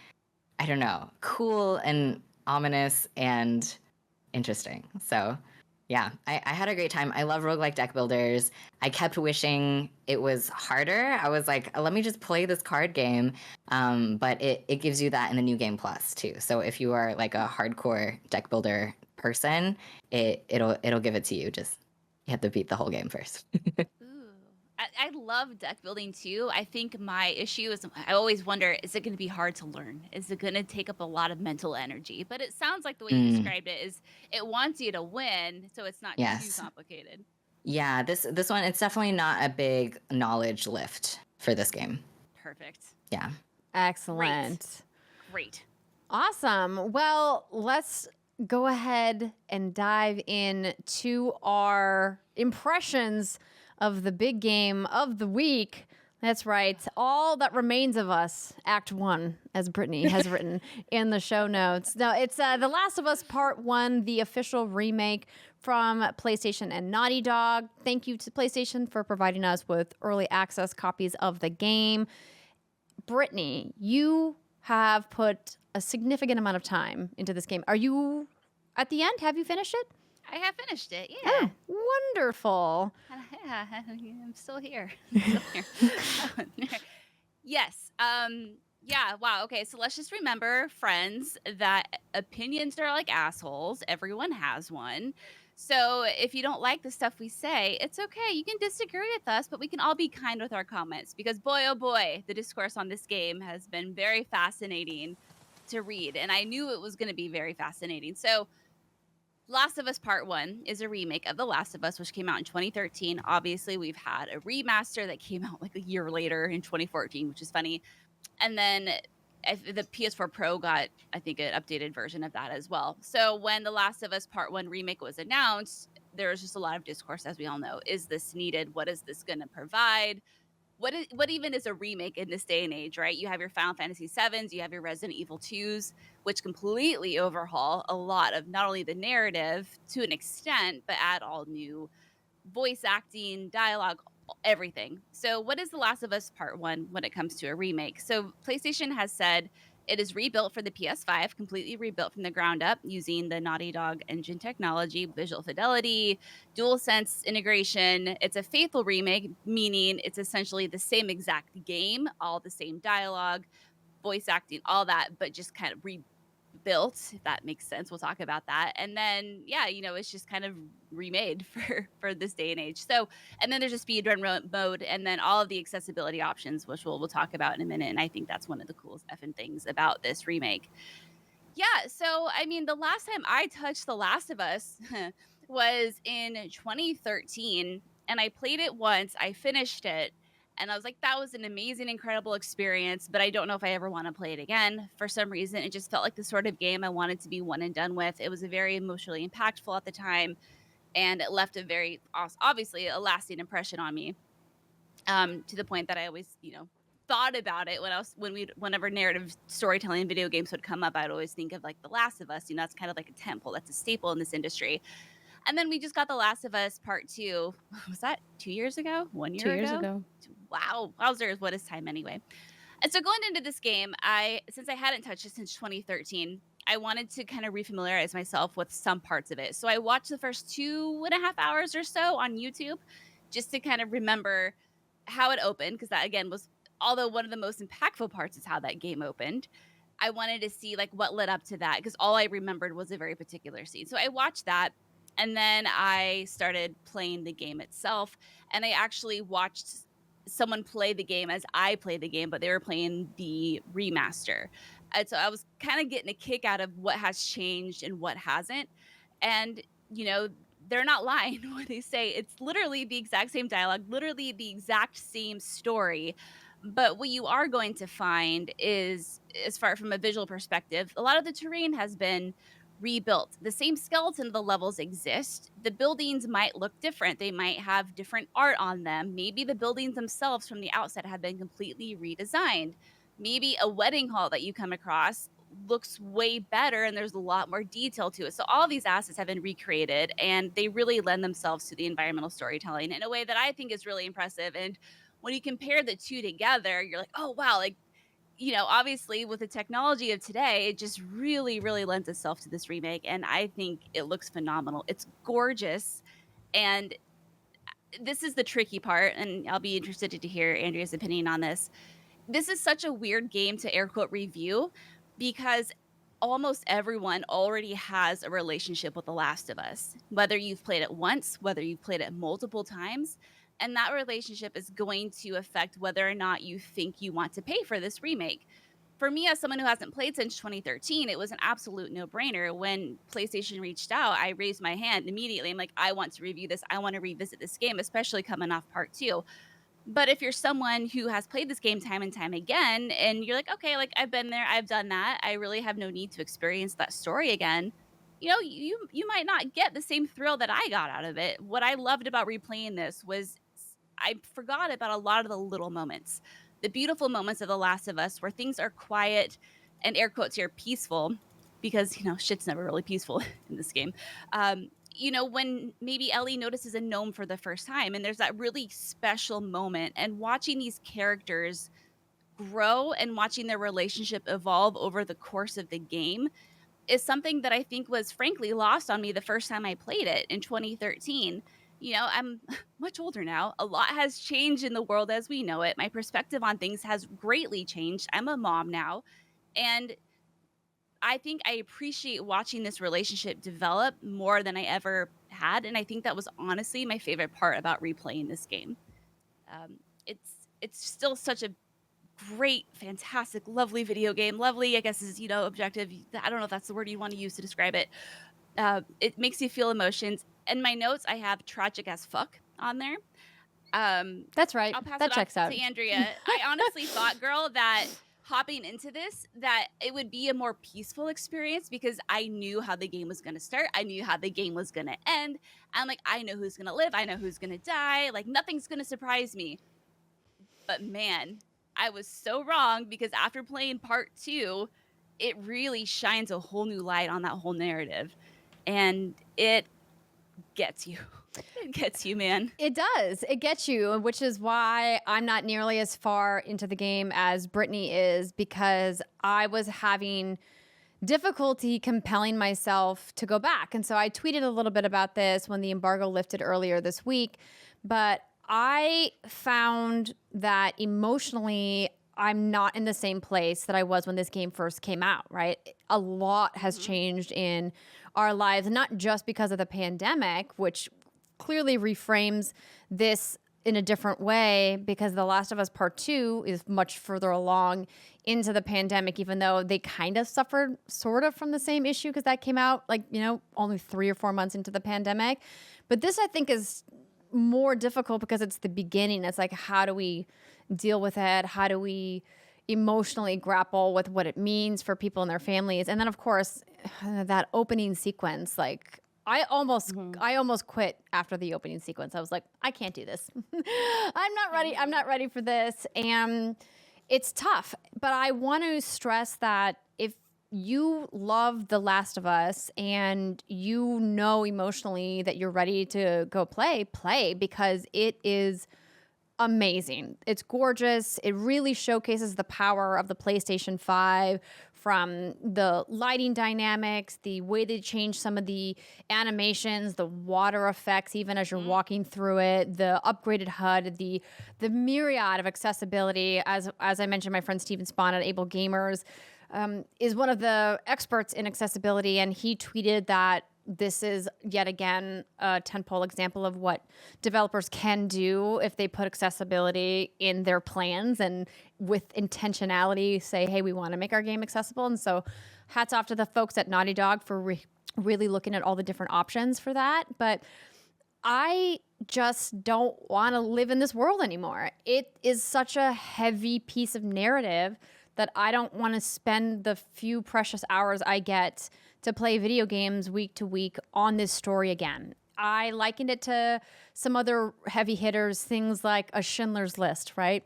I don't know, cool and ominous and interesting. So yeah, I had a great time. I love roguelike deck builders. I kept wishing it was harder. I was like, let me just play this card game. But it gives you that in the New Game Plus too. So if you are like a hardcore deck builder person, it'll give it to you. Just you have to beat the whole game first. I love deck building too. I think my issue is I always wonder, is it going to be hard to learn? Is it going to take up a lot of mental energy? But it sounds like the way you described it is it wants you to win, so it's not too complicated. Yeah, this one, it's definitely not a big knowledge lift for this game. Perfect. Yeah. Excellent. Great. Awesome. Well, let's go ahead and dive in to our impressions of the big game of the week. That's right. All That Remains of Us, Act 1, as Brittany has written in the show notes. Now, it's The Last of Us Part 1, the official remake from PlayStation and Naughty Dog. Thank you to PlayStation for providing us with early access copies of the game. Brittany, you have put a significant amount of time into this game. Are you at the end? Have you finished it? I have finished it, yeah. Oh, wonderful. Yeah, I'm still here. Yes. Yeah, wow. Okay, so let's just remember, friends, that opinions are like assholes. Everyone has one. So if you don't like the stuff we say, it's okay. You can disagree with us, but we can all be kind with our comments because boy, oh boy, the discourse on this game has been very fascinating to read. And I knew it was going to be very fascinating. So Last of Us Part 1 is a remake of The Last of Us, which came out in 2013. Obviously, we've had a remaster that came out like a year later in 2014, which is funny. And then the PS4 Pro got, I think, an updated version of that as well. So when The Last of Us Part 1 remake was announced, there was just a lot of discourse, as we all know. Is this needed? What is this going to provide? What even is a remake in this day and age, right? You have your Final Fantasy 7s, you have your Resident Evil 2s, which completely overhaul a lot of not only the narrative to an extent, but add all new voice acting, dialogue, everything. So what is The Last of Us Part 1 when it comes to a remake? So PlayStation has said it is rebuilt for the PS5, completely rebuilt from the ground up using the Naughty Dog engine technology, visual fidelity, DualSense integration. It's a faithful remake, meaning it's essentially the same exact game, all the same dialogue, voice acting, all that, but just kind of rebuilt, if that makes sense. We'll talk about that. And then, yeah, it's just kind of remade for this day and age. So, and then there's a speedrun mode, and then all of the accessibility options, which we'll talk about in a minute. And I think that's one of the coolest effing things about this remake. Yeah, so I mean, the last time I touched The Last of Us was in 2013, and I played it once. I finished it. And I was like, that was an amazing, incredible experience, but I don't know if I ever want to play it again. For some reason, it just felt like the sort of game I wanted to be one and done with. It was a very emotionally impactful at the time, and it left a very, obviously, a lasting impression on me, to the point that I always, thought about it whenever narrative storytelling video games would come up. I'd always think of like The Last of Us. That's kind of like a temple. That's a staple in this industry. And then we just got The Last of Us Part 2. Was that 2 years ago? 1 year ago? 2 years ago. Wow. Wowzers, what is time anyway? And so going into this game, since I hadn't touched it since 2013, I wanted to kind of refamiliarize myself with some parts of it. So I watched the first 2.5 hours or so on YouTube just to kind of remember how it opened, because that, again, was, although one of the most impactful parts is how that game opened, I wanted to see like what led up to that, because all I remembered was a very particular scene. So I watched that. And then I started playing the game itself, and I actually watched someone play the game as I played the game, but they were playing the remaster. And so I was kind of getting a kick out of what has changed and what hasn't. And, they're not lying when they say it's literally the exact same dialogue, literally the exact same story, But what you are going to find is, as far from a visual perspective, a lot of the terrain has been rebuilt. The same skeleton of the levels exist. The buildings might look different. They might have different art on them. Maybe the buildings themselves from the outset have been completely redesigned. Maybe a wedding hall that you come across looks way better and there's a lot more detail to it. So all these assets have been recreated and they really lend themselves to the environmental storytelling in a way that I think is really impressive. And when you compare the two together, you're like, oh wow, like, you know, obviously with the technology of today, it just really, really lends itself to this remake. And I think it looks phenomenal. It's gorgeous. And this is the tricky part. And I'll be interested to hear Andrea's opinion on this. This is such a weird game to air quote review because almost everyone already has a relationship with The Last of Us, whether you've played it once, whether you've played it multiple times. And that relationship is going to affect whether or not you think you want to pay for this remake. For me, as someone who hasn't played since 2013, it was an absolute no-brainer. When PlayStation reached out, I raised my hand immediately. I'm like, I want to review this. I want to revisit this game, especially coming off part 2. But if you're someone who has played this game time and time again, and you're like, okay, like I've been there, I've done that, I really have no need to experience that story again, you know, you might not get the same thrill that I got out of it. What I loved about replaying this was I forgot about a lot of the little moments, the beautiful moments of The Last of Us where things are quiet and air quotes here peaceful, because, you know, shit's never really peaceful in this game. You know, when maybe Ellie notices a gnome for the first time and there's that really special moment, and watching these characters grow and watching their relationship evolve over the course of the game is something that I think was frankly lost on me the first time I played it in 2013. You know, I'm much older now. A lot has changed in the world as we know it. My perspective on things has greatly changed. I'm a mom now. And I think I appreciate watching this relationship develop more than I ever had. And I think that was honestly my favorite part about replaying this game. It's still such a great, fantastic, lovely video game. Lovely, I guess, is, you know, objective. I don't know if that's the word you want to use to describe it. It makes you feel emotions. In my notes, I have tragic as fuck on there. That's right. I'll pass that it checks off out. to Andrea. I honestly thought, girl, that hopping into this, that it would be a more peaceful experience because I knew how the game was going to start. I knew how the game was going to end. I'm like, I know who's going to live. I know who's going to die. Like, nothing's going to surprise me. But man, I was so wrong, because after playing part 2, it really shines a whole new light on that whole narrative. And it gets you. It gets you, man. It does. It gets you, which is why I'm not nearly as far into the game as Brittany is, because I was having difficulty compelling myself to go back. And so I tweeted a little bit about this when the embargo lifted earlier this week, but I found that emotionally I'm not in the same place that I was when this game first came out, right? A lot has changed in our lives, not just because of the pandemic, which clearly reframes this in a different way, because The Last of Us Part 2 is much further along into the pandemic, even though they kind of suffered sort of from the same issue, because that came out like, you know, only 3 or 4 months into the pandemic. But this, I think, is more difficult because it's the beginning. It's like, how do we deal with it? How do we emotionally grapple with what it means for people and their families? And then, of course, that opening sequence, like, I almost quit after the opening sequence. I was like, I can't do this. I'm not ready. I'm not ready for this. And it's tough. But I want to stress that if you love The Last of Us and you know emotionally that you're ready to go play, because it is amazing. It's gorgeous. It really showcases the power of the PlayStation 5, from the lighting dynamics, the way they change some of the animations, the water effects, even as you're walking through it, the upgraded HUD, the myriad of accessibility. As I mentioned, my friend Steven Spahn at Able Gamers is one of the experts in accessibility, and he tweeted that this is yet again a tentpole example of what developers can do if they put accessibility in their plans and with intentionality say, hey, we want to make our game accessible. And so hats off to the folks at Naughty Dog for really looking at all the different options for that. But I just don't want to live in this world anymore. It is such a heavy piece of narrative that I don't want to spend the few precious hours I get to play video games week to week on this story again. I likened it to some other heavy hitters, things like a Schindler's List, right?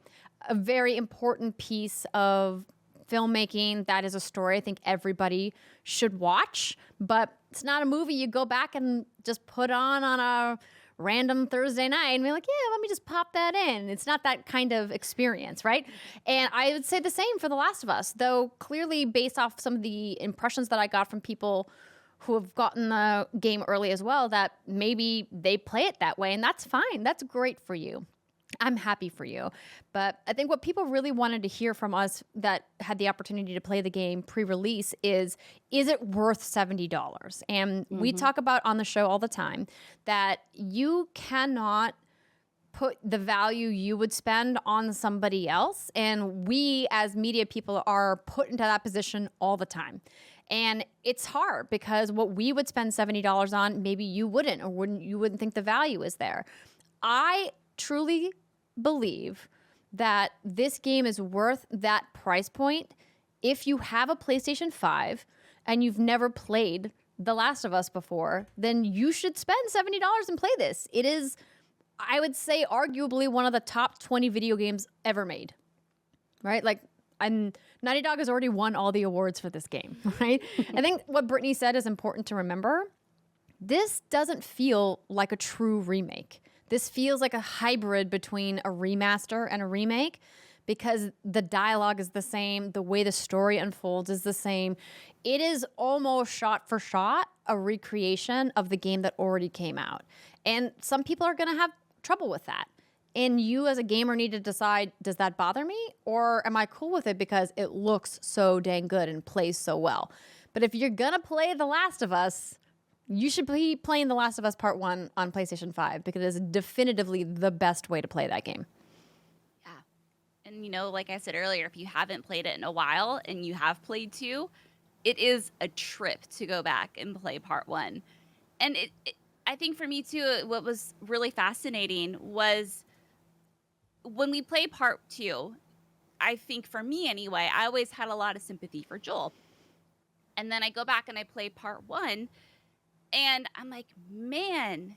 A very important piece of filmmaking that is a story I think everybody should watch, but it's not a movie you go back and just put on a random Thursday night and be like, yeah, let me just pop that in. It's not that kind of experience, right? And I would say the same for The Last of Us, though clearly based off some of the impressions that I got from people who have gotten the game early as well, that maybe they play it that way, and that's fine. That's great for you. I'm happy for you. But I think what people really wanted to hear from us that had the opportunity to play the game pre-release is it worth $70? And we talk about on the show all the time that you cannot put the value you would spend on somebody else. And we as media people are put into that position all the time. And it's hard because what we would spend $70 on, maybe you wouldn't, or you wouldn't think the value is there. I truly believe that this game is worth that price point if you have a PlayStation 5 and you've never played The Last of Us before, then you should spend $70 and play this. It is, I would say, arguably one of the top 20 video games ever made, right? Like, Naughty Dog has already won all the awards for this game, right? I think what Brittany said is important to remember. This doesn't feel like a true remake. This feels like a hybrid between a remaster and a remake because the dialogue is the same, the way the story unfolds is the same. It is almost shot for shot a recreation of the game that already came out. And some people are going to have trouble with that. And you as a gamer need to decide, does that bother me? Or am I cool with it because it looks so dang good and plays so well? But if you're going to play The Last of Us, you should be playing The Last of Us Part 1 on PlayStation 5 because it is definitively the best way to play that game. Yeah. And, you know, like I said earlier, if you haven't played it in a while and you have played 2, it is a trip to go back and play Part 1. And I think for me, too, what was really fascinating was when we play Part 2, I think for me anyway, I always had a lot of sympathy for Joel. And then I go back and I play Part 1, and I'm like, man,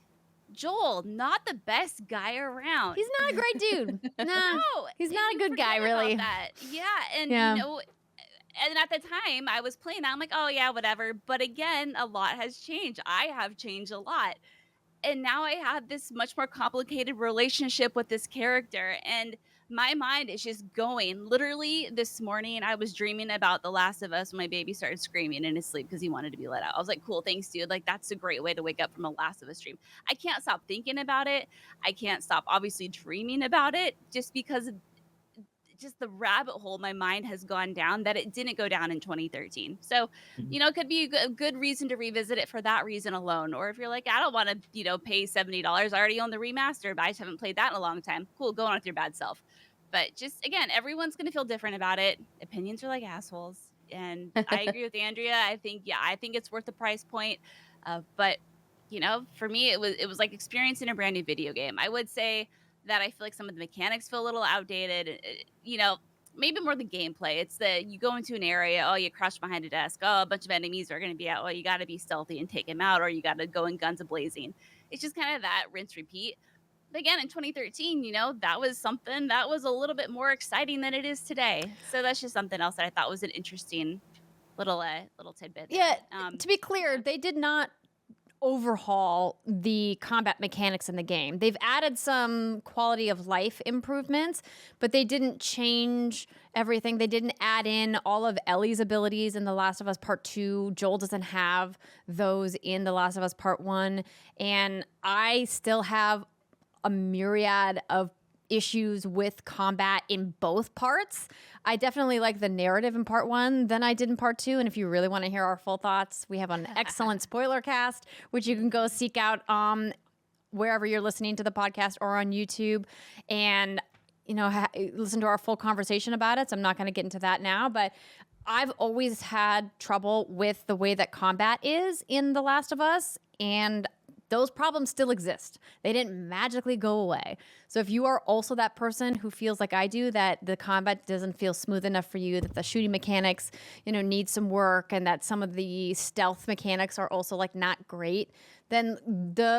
Joel, not the best guy around. He's not a great dude. No, he's not a good guy, really. Yeah, and you know, and at the time I was playing that, I'm like, oh yeah, whatever. But again, a lot has changed. I have changed a lot. And now I have this much more complicated relationship with this character. And my mind is just going. Literally this morning, I was dreaming about The Last of Us when my baby started screaming in his sleep because he wanted to be let out. I was like, cool, thanks, dude. Like, that's a great way to wake up from a Last of Us dream. I can't stop thinking about it. I can't stop, obviously, dreaming about it just because of just the rabbit hole my mind has gone down that it didn't go down in 2013. So, you know, it could be a good reason to revisit it for that reason alone. Or if you're like, I don't want to, you know, pay $70. I already own the remaster, but I just haven't played that in a long time. Cool, go on with your bad self. But just, again, everyone's going to feel different about it. Opinions are like assholes. And I agree with Andrea. I think it's worth the price point. But, you know, for me, it was like experiencing a brand new video game. I would say that I feel like some of the mechanics feel a little outdated. You know, maybe more the gameplay. It's that you go into an area, oh, you crouch behind a desk, oh, a bunch of enemies are going to be out, oh, you got to be stealthy and take them out, or you got to go in guns a-blazing. It's just kind of that rinse, repeat. But again, in 2013, you know, that was something that was a little bit more exciting than it is today. So that's just something else that I thought was an interesting little tidbit. Yeah, to be clear, they did not overhaul the combat mechanics in the game. They've added some quality of life improvements, but they didn't change everything. They didn't add in all of Ellie's abilities in The Last of Us Part 2. Joel doesn't have those in The Last of Us Part 1. And I still have a myriad of issues with combat in both parts. I definitely like the narrative in Part 1 than I did in Part 2. And if you really want to hear our full thoughts, we have an excellent spoiler cast, which you can go seek out wherever you're listening to the podcast or on YouTube. And, you know, listen to our full conversation about it. So I'm not going to get into that now. But I've always had trouble with the way that combat is in The Last of Us. And those problems still exist. They didn't magically go away. So if you are also that person who feels like I do, that the combat doesn't feel smooth enough for you, that the shooting mechanics, need some work, and that some of the stealth mechanics are also like not great, then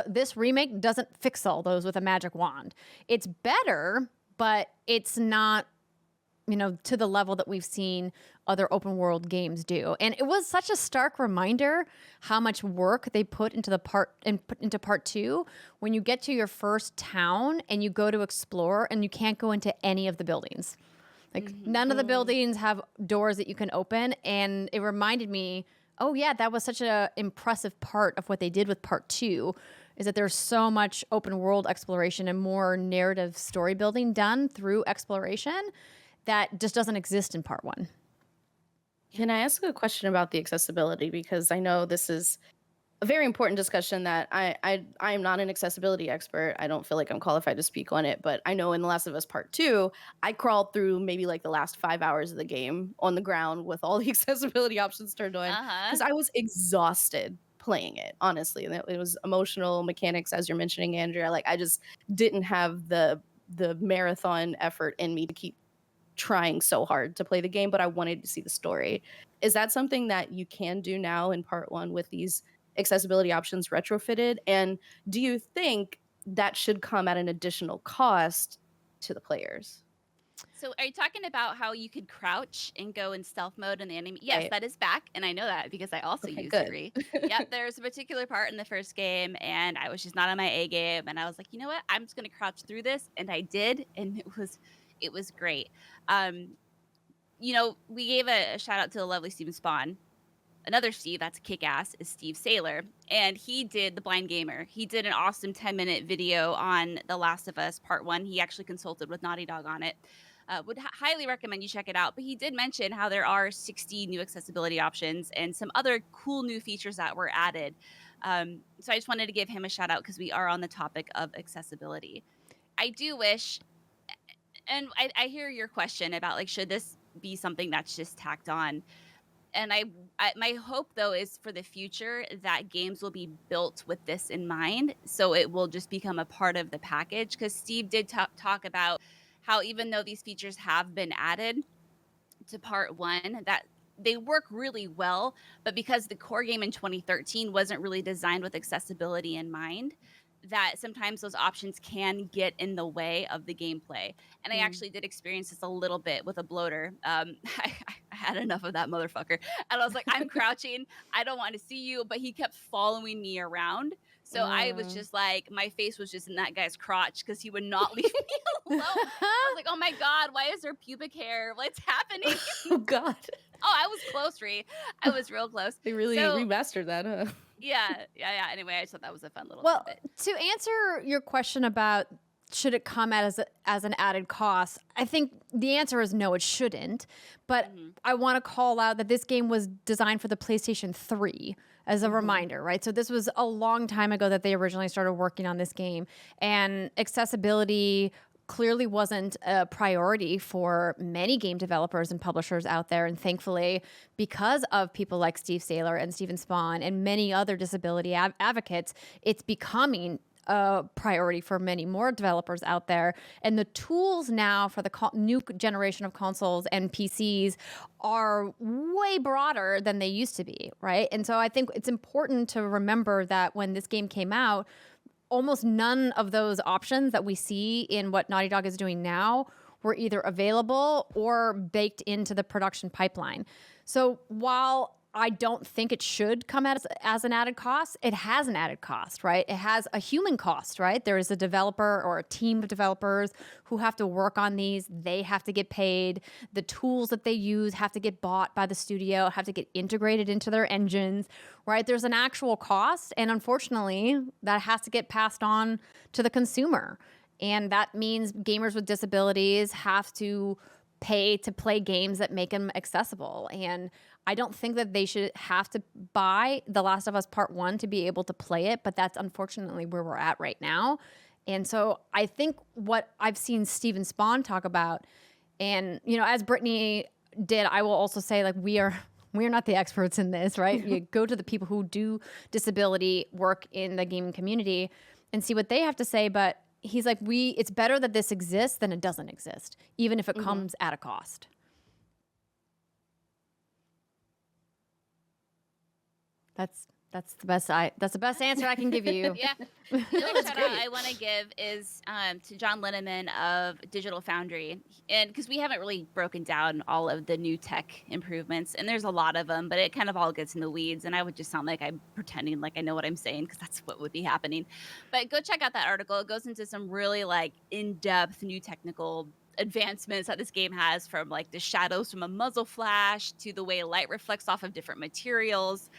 this remake doesn't fix all those with a magic wand. It's better, but it's not to the level that we've seen other open world games do. And it was such a stark reminder how much work they put into into part 2 when you get to your first town and you go to explore and you can't go into any of the buildings. Like none of the buildings have doors that you can open. And it reminded me, oh yeah, that was such an impressive part of what they did with part 2, is that there's so much open world exploration and more narrative story building done through exploration that just doesn't exist in part 1. Can I ask a question about the accessibility? Because I know this is a very important discussion that I am not an accessibility expert. I don't feel like I'm qualified to speak on it, but I know in The Last of Us Part 2, I crawled through maybe like the last 5 hours of the game on the ground with all the accessibility options turned on because I was exhausted playing it, honestly. And it was emotional mechanics, as you're mentioning, Andrea. Like I just didn't have the marathon effort in me to keep trying so hard to play the game, but I wanted to see the story. Is that something that you can do now in part 1 with these accessibility options retrofitted? And do you think that should come at an additional cost to the players? So are you talking about how you could crouch and go in stealth mode in the enemy? Yes, Right. that is back, and I know that because I also Okay, use good. Yuri. Yep, there's a particular part in the first game, and I was just not on my A game, and I was like, you know what? I'm just gonna crouch through this, and I did, and it was great. We gave a shout out to the lovely Steven Spawn. Another Steve that's kick-ass is Steve Saylor, and he did The Blind Gamer. He did an awesome 10-minute video on The Last of Us Part 1. He actually consulted with Naughty Dog on it. Would highly recommend you check it out. But he did mention how there are 60 new accessibility options and some other cool new features that were added. So I just wanted to give him a shout out because we are on the topic of accessibility. I do wish, and I hear your question about like, should this be something that's just tacked on? And my hope though is for the future that games will be built with this in mind, so it will just become a part of the package. Because Steve did talk about how even though these features have been added to part 1, that they work really well, but because the core game in 2013 wasn't really designed with accessibility in mind, that sometimes those options can get in the way of the gameplay. And I actually did experience this a little bit with a bloater. I had enough of that motherfucker. And I was like, I'm crouching. I don't want to see you. But he kept following me around. So I was just like, my face was just in that guy's crotch because he would not leave me alone. I was like, oh my God, why is there pubic hair? What's happening? Oh God. Oh, I was close, Ree. I was real close. They really remastered that, huh? Yeah. Anyway, I just thought that was a fun little tidbit. To answer your question about should it come as an added cost, I think the answer is no, it shouldn't. But I want to call out that this game was designed for the PlayStation 3 as a reminder, right? So this was a long time ago that they originally started working on this game, and accessibility clearly wasn't a priority for many game developers and publishers out there. And thankfully, because of people like Steve Saylor and Steven Spawn and many other disability advocates, it's becoming a priority for many more developers out there. And the tools now for the new generation of consoles and PCs are way broader than they used to be, right? And so I think it's important to remember that when this game came out, almost none of those options that we see in what Naughty Dog is doing now were either available or baked into the production pipeline. So while I don't think it should come as an added cost, it has an added cost, right? It has a human cost, right? There is a developer or a team of developers who have to work on these. They have to get paid. The tools that they use have to get bought by the studio, have to get integrated into their engines, right? There's an actual cost, and unfortunately, that has to get passed on to the consumer. And that means gamers with disabilities have to pay to play games that make them accessible. And I don't think that they should have to buy The Last of Us Part 1 to be able to play it, but that's unfortunately where we're at right now. And so I think what I've seen Steven Spawn talk about, and, as Brittany did, I will also say, like, we are we're not the experts in this, right? You go to the people who do disability work in the gaming community and see what they have to say. But he's like, it's better that this exists than it doesn't exist, even if it comes at a cost. That's the best answer I can give you. Yeah. The other shout out I want to give is to John Linneman of Digital Foundry, and because we haven't really broken down all of the new tech improvements, and there's a lot of them, but it kind of all gets in the weeds, and I would just sound like I'm pretending like I know what I'm saying, because that's what would be happening. But go check out that article. It goes into some really like in-depth new technical advancements that this game has, from like the shadows from a muzzle flash to the way light reflects off of different materials.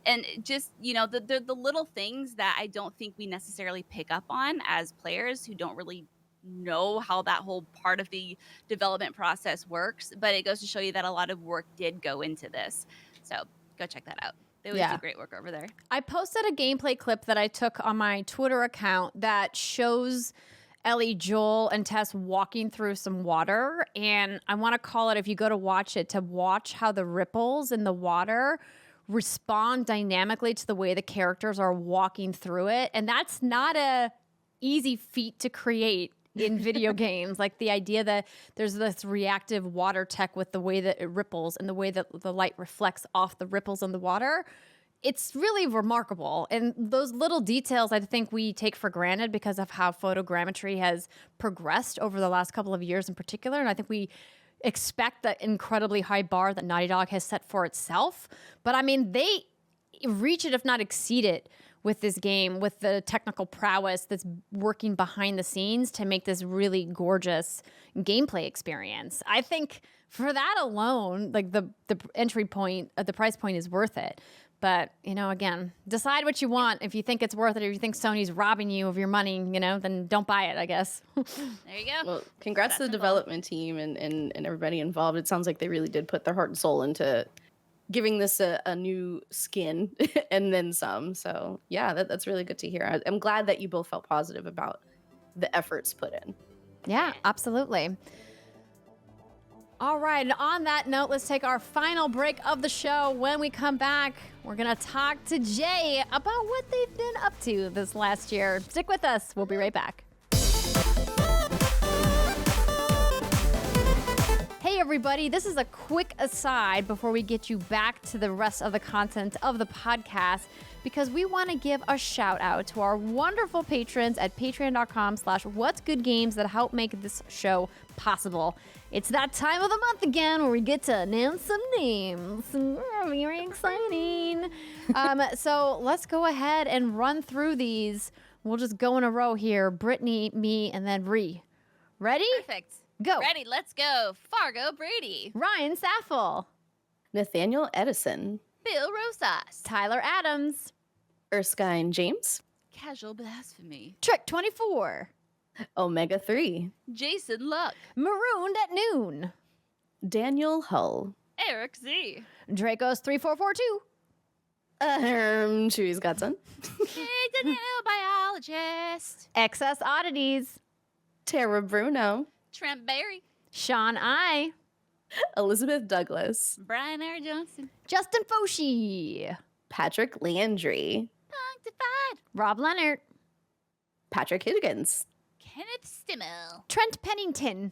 And just, the little things that I don't think we necessarily pick up on as players who don't really know how that whole part of the development process works. But it goes to show you that a lot of work did go into this. So go check that out. They always do great work over there. I posted a gameplay clip that I took on my Twitter account that shows Ellie, Joel, and Tess walking through some water. And I want to call it, if you go to watch it, to watch how the ripples in the water respond dynamically to the way the characters are walking through it. And that's not a easy feat to create in video games. Like the idea that there's this reactive water tech with the way that it ripples and the way that the light reflects off the ripples in the water. It's really remarkable. And those little details I think we take for granted because of how photogrammetry has progressed over the last couple of years in particular. And I think we expect that incredibly high bar that Naughty Dog has set for itself. But I mean, they reach it, if not exceed it, with this game, with the technical prowess that's working behind the scenes to make this really gorgeous gameplay experience. I think for that alone, like the entry point, the price point is worth it. But, again, decide what you want. If you think it's worth it, or if you think Sony's robbing you of your money, then don't buy it, I guess. There you go. Well, congrats to the development team and everybody involved. It sounds like they really did put their heart and soul into giving this a new skin and then some. So, yeah, that's really good to hear. I'm glad that you both felt positive about the efforts put in. Yeah, absolutely. All right, and on that note, let's take our final break of the show. When we come back, we're going to talk to Jae about what they've been up to this last year. Stick with us. We'll be right back. Hey, everybody. This is a quick aside before we get you back to the rest of the content of the podcast, because we want to give a shout out to our wonderful patrons at patreon.com/whatsgoodgames that help make this show possible. It's that time of the month again where we get to announce some names. Very exciting. So let's go ahead and run through these. We'll just go in a row here. Brittany, me, and then Ree. Ready? Perfect. Go. Ready, let's go. Fargo Brady. Ryan Saffel. Nathaniel Edison. Bill Rosas. Tyler Adams. Erskine James. Casual Blasphemy. Trick 24. Omega 3. Jason Luck. Marooned at Noon. Daniel Hull. Eric Z. Draco's 3442. Chewy's Godson. Daniel Biologist. Excess Oddities. Tara Bruno. Trent Berry. Sean I. Elizabeth Douglas. Brian R. Johnson. Justin Foshee. Patrick Landry. Punkdefied. Rob Leonard. Patrick Higgins. Kenneth Stimmel. Trent Pennington.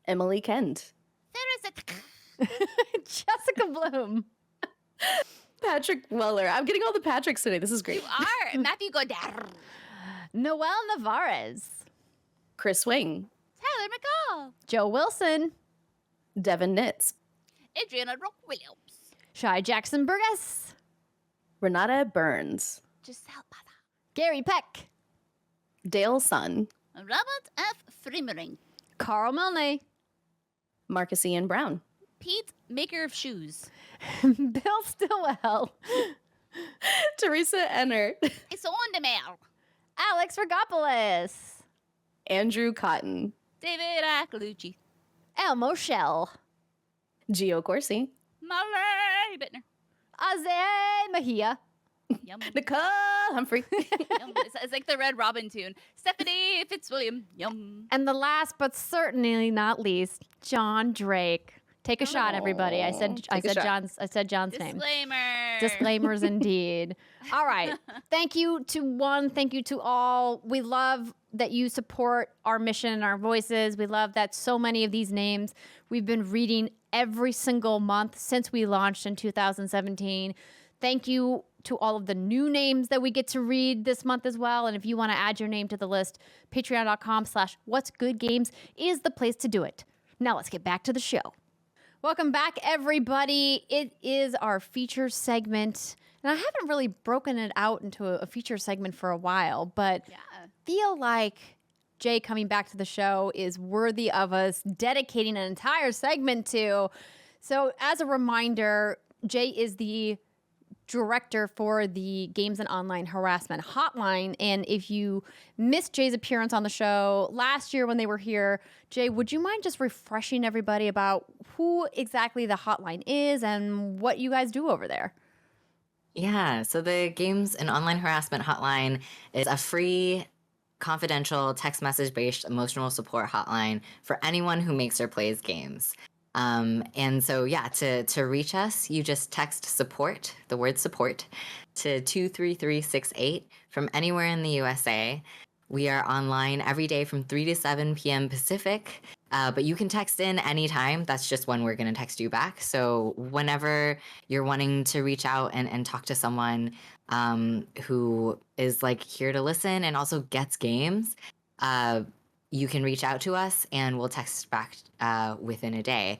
Emily Kent. Faris Jessica Bloom. Patrick Weller. I'm getting all the Patricks today. This is great. You are. Matthew Godard. Noel Navarez. Chris Wing. Tyler McCall. Joe Wilson. Devin Nitz. Adriana Rock Williams. Shai Jackson Burgess. Renata Burns. Giselle Pata. Gary Peck. Dale Sun. Robert F. Freemering. Carl Milne. Marcus Ian Brown. Pete, maker of shoes. Bill Stillwell. Teresa Ennert. It's on the mail. Alex Rigopulos. Andrew Cotton. David Acolucci. Elmo Shell. Gio Corsi. Molly Bittner. Aze Mejia. Yum. Nicole Humphrey. Yum. It's like the Red Robin tune. Stephanie Fitzwilliam. Yum. And the last but certainly not least, John Drake. Take a shot, everybody. I said John's name. Disclaimer. Disclaimers indeed. All right. Thank you to one. Thank you to all. We love that you support our mission and our voices. We love that so many of these names we've been reading every single month since we launched in 2017. Thank you to all of the new names that we get to read this month as well. And if you want to add your name to the list, patreon.com/whatsgoodgames is the place to do it. Now let's get back to the show. Welcome back, everybody. It is our feature segment. And I haven't really broken it out into a feature segment for a while, but feel like Jae coming back to the show is worthy of us dedicating an entire segment to. So as a reminder, Jae is the director for the Games and Online Harassment Hotline. And if you missed Jae's appearance on the show last year when they were here, Jae, would you mind just refreshing everybody about who exactly the hotline is and what you guys do over there? Yeah, so the Games and Online Harassment Hotline is a free, confidential, text message-based emotional support hotline for anyone who makes or plays games. And so, to reach us, you just text support, the word support, to 23368 from anywhere in the USA. We are online every day from 3 to 7 p.m. Pacific, but you can text in anytime. That's just when we're going to text you back. So whenever you're wanting to reach out and talk to someone who is like here to listen and also gets games, you can reach out to us and we'll text back within a day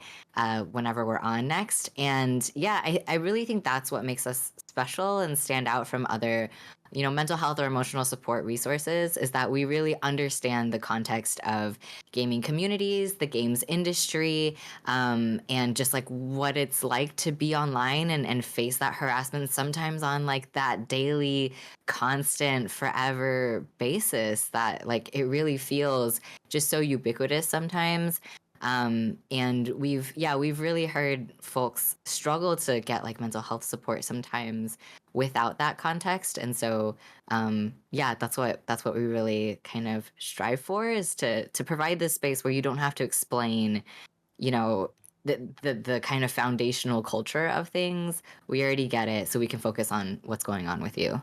whenever we're on next. And I really think that's what makes us special and stand out from other, mental health or emotional support resources, is that we really understand the context of gaming communities, the games industry, and just like what it's like to be online and face that harassment sometimes on like that daily, constant, forever basis that like it really feels just so ubiquitous sometimes. And we've really heard folks struggle to get like mental health support sometimes without that context. And so, that's what we really kind of strive for, is to provide this space where you don't have to explain, the kind of foundational culture of things. We already get it, so we can focus on what's going on with you.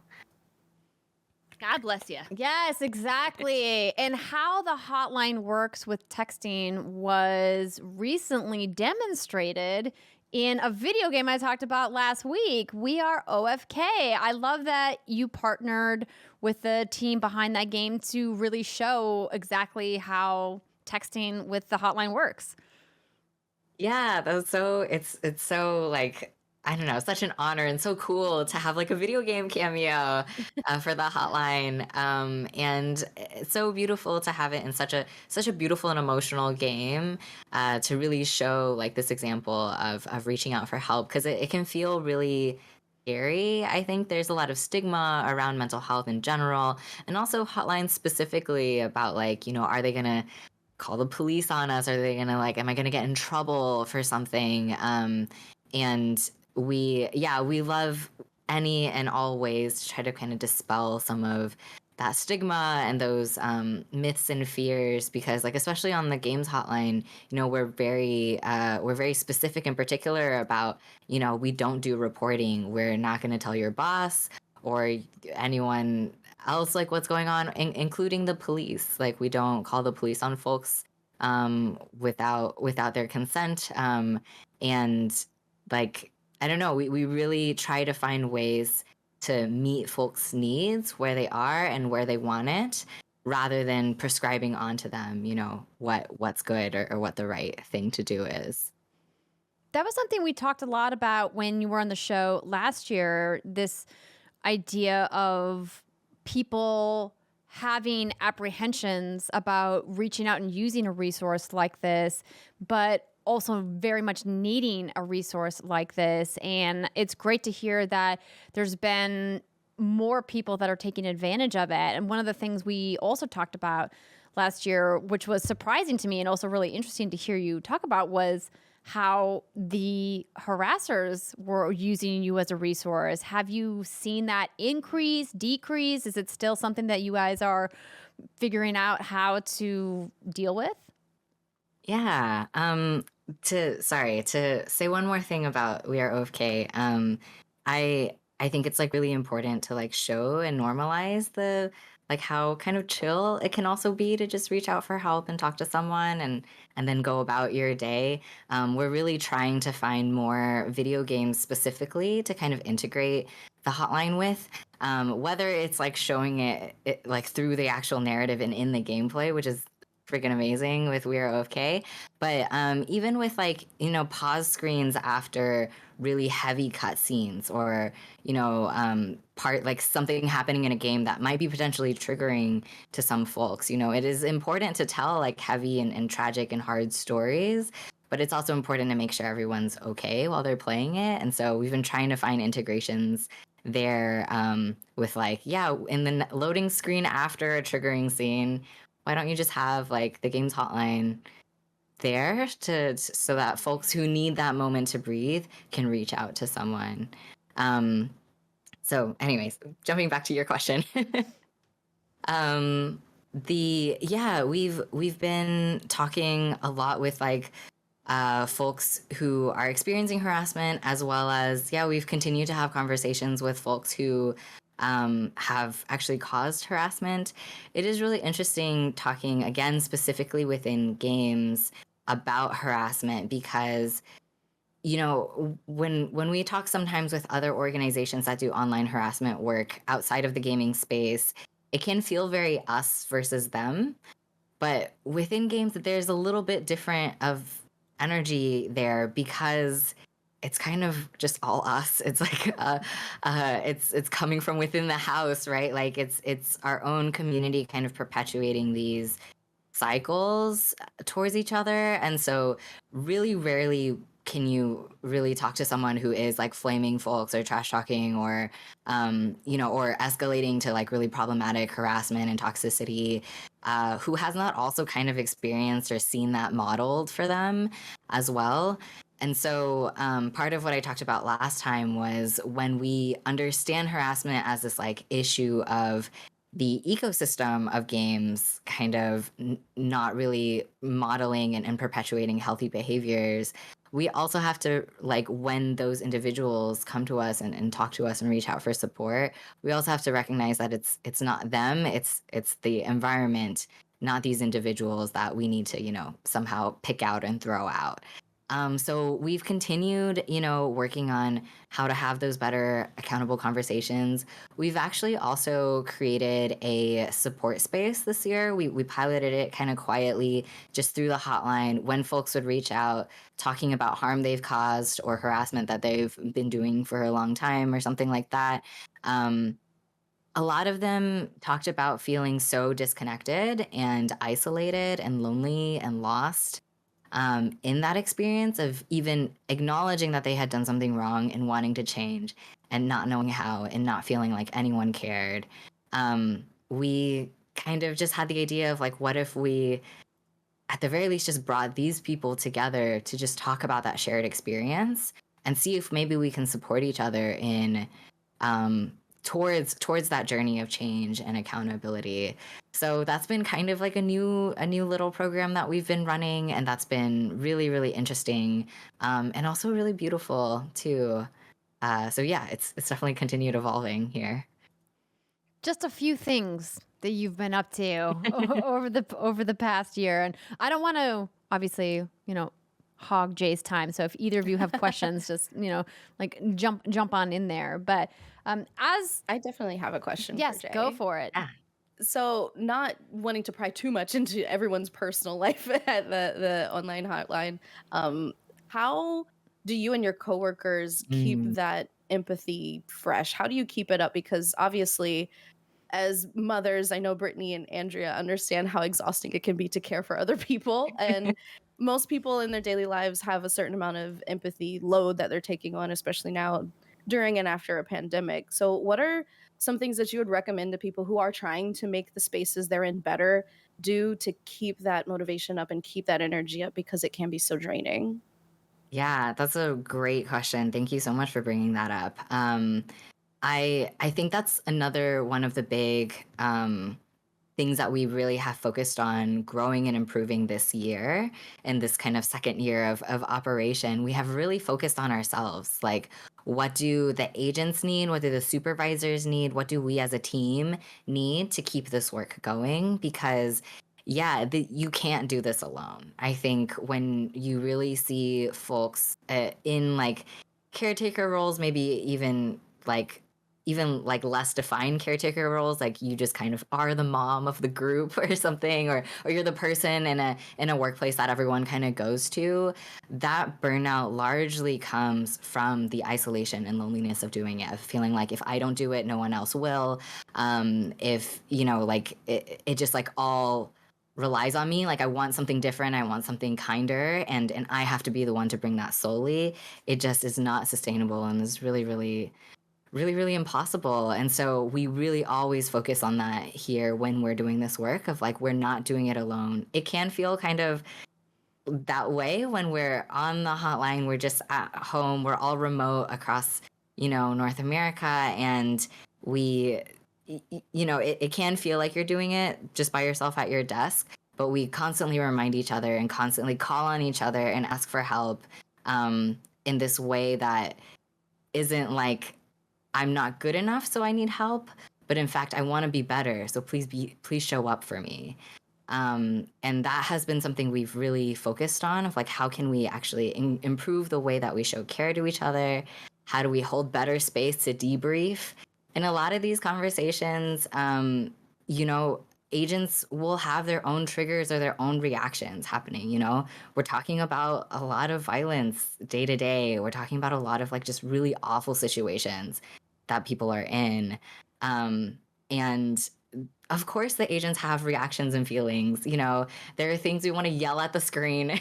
God bless you. Yes, exactly. And how the hotline works with texting was recently demonstrated in a video game I talked about last week. We Are OFK. I love that you partnered with the team behind that game to really show exactly how texting with the hotline works. Yeah, it's so like, I don't know, such an honor and so cool to have like a video game cameo for the hotline. And it's so beautiful to have it in such a beautiful and emotional game to really show like this example of reaching out for help, because it can feel really scary. I think there's a lot of stigma around mental health in general, and also hotlines specifically about like, are they gonna call the police on us? Are they gonna like, am I gonna get in trouble for something? And we love any and all ways to try to kind of dispel some of that stigma and those myths and fears, because like, especially on the games hotline, we're very specific and particular about, we don't do reporting. We're not going to tell your boss or anyone else like what's going on, including the police. Like, we don't call the police on folks without their consent. And like, I don't know, we really try to find ways to meet folks' needs where they are and where they want it, rather than prescribing onto them, what's good or what the right thing to do is. That was something we talked a lot about when you were on the show last year, this idea of people having apprehensions about reaching out and using a resource like this, but also very much needing a resource like this. And it's great to hear that there's been more people that are taking advantage of it. And one of the things we also talked about last year, which was surprising to me and also really interesting to hear you talk about, was how the harassers were using you as a resource. Have you seen that increase, decrease? Is it still something that you guys are figuring out how to deal with? Yeah. to say one more thing about We Are OFK. I think it's like really important to like show and normalize the like how kind of chill it can also be to just reach out for help and talk to someone and then go about your day. We're really trying to find more video games specifically to kind of integrate the hotline with, whether it's like showing it like through the actual narrative and in the gameplay, which is freaking amazing with We Are OFK. But even with like, pause screens after really heavy cutscenes or, part like something happening in a game that might be potentially triggering to some folks, it is important to tell like heavy and tragic and hard stories. But it's also important to make sure everyone's okay while they're playing it. And so we've been trying to find integrations there with like, in the loading screen after a triggering scene, why don't you just have like the game's hotline there so that folks who need that moment to breathe can reach out to someone. So anyways, jumping back to your question. We've been talking a lot with like folks who are experiencing harassment, as well as we've continued to have conversations with folks who have actually caused harassment. It is really interesting talking again specifically within games about harassment because when we talk sometimes with other organizations that do online harassment work outside of the gaming space, it can feel very us versus them. But within games, there's a little bit different of energy there because it's kind of just all us. It's like it's coming from within the house, right? Like it's our own community kind of perpetuating these cycles towards each other. And so really rarely can you really talk to someone who is like flaming folks or trash talking or or escalating to like really problematic harassment and toxicity, who has not also kind of experienced or seen that modeled for them as well. And so part of what I talked about last time was when we understand harassment as this like issue of the ecosystem of games kind of not really modeling and perpetuating healthy behaviors, we also have to, like, when those individuals come to us and talk to us and reach out for support, we also have to recognize that it's not them, it's the environment, not these individuals that we need to, somehow pick out and throw out. So we've continued, working on how to have those better accountable conversations. We've actually also created a support space this year. We piloted it kind of quietly just through the hotline when folks would reach out talking about harm they've caused or harassment that they've been doing for a long time or something like that. A lot of them talked about feeling so disconnected and isolated and lonely and lost. In that experience of even acknowledging that they had done something wrong and wanting to change and not knowing how and not feeling like anyone cared. We kind of just had the idea of like, what if we, at the very least, just brought these people together to just talk about that shared experience and see if maybe we can support each other in towards that journey of change and accountability. So that's been kind of like a new little program that we've been running, and that's been really, really interesting, and also really beautiful too. So yeah, it's definitely continued evolving here. Just a few things that you've been up to over the past year, and I don't want to obviously hog Jae's time. So if either of you have questions, just like jump on in there. But as I definitely have a question. Yes, for Jae. go for it. Yeah. So, not wanting to pry too much into everyone's personal life at the online hotline, how do you and your coworkers keep that empathy fresh? How do you keep it up? Because obviously, as mothers, I know Brittany and Andrea understand how exhausting it can be to care for other people. And most people in their daily lives have a certain amount of empathy load that they're taking on, especially now during and after a pandemic. So, what are some things that you would recommend to people who are trying to make the spaces they're in better do to keep that motivation up and keep that energy up, because it can be so draining? Yeah, that's a great question. Thank you so much for bringing that up. I think that's another one of the big things that we really have focused on growing and improving this year, in this kind of second year of operation, we have really focused on ourselves. Like, what do the agents need? What do the supervisors need? What do we as a team need to keep this work going? Because you can't do this alone. I think when you really see folks in like caretaker roles, maybe even like less defined caretaker roles, like you just kind of are the mom of the group or something, or you're the person in a workplace that everyone kind of goes to, that burnout largely comes from the isolation and loneliness of doing it, of feeling like if I don't do it, no one else will. If like it just like all relies on me, like I want something different, I want something kinder, and I have to be the one to bring that solely. It just is not sustainable and is really, really, really, really impossible. And so we really always focus on that here when we're doing this work, of like, we're not doing it alone. It can feel kind of that way when we're on the hotline, we're just at home, we're all remote across, North America, and we, it can feel like you're doing it just by yourself at your desk, but we constantly remind each other and constantly call on each other and ask for help in this way that isn't like, I'm not good enough, so I need help, but in fact, I want to be better, so please show up for me. And that has been something we've really focused on, of like, how can we actually improve the way that we show care to each other? How do we hold better space to debrief? In a lot of these conversations, agents will have their own triggers or their own reactions happening. We're talking about a lot of violence day to day. We're talking about a lot of like just really awful situations that people are in. And of course the agents have reactions and feelings. There are things we want to yell at the screen,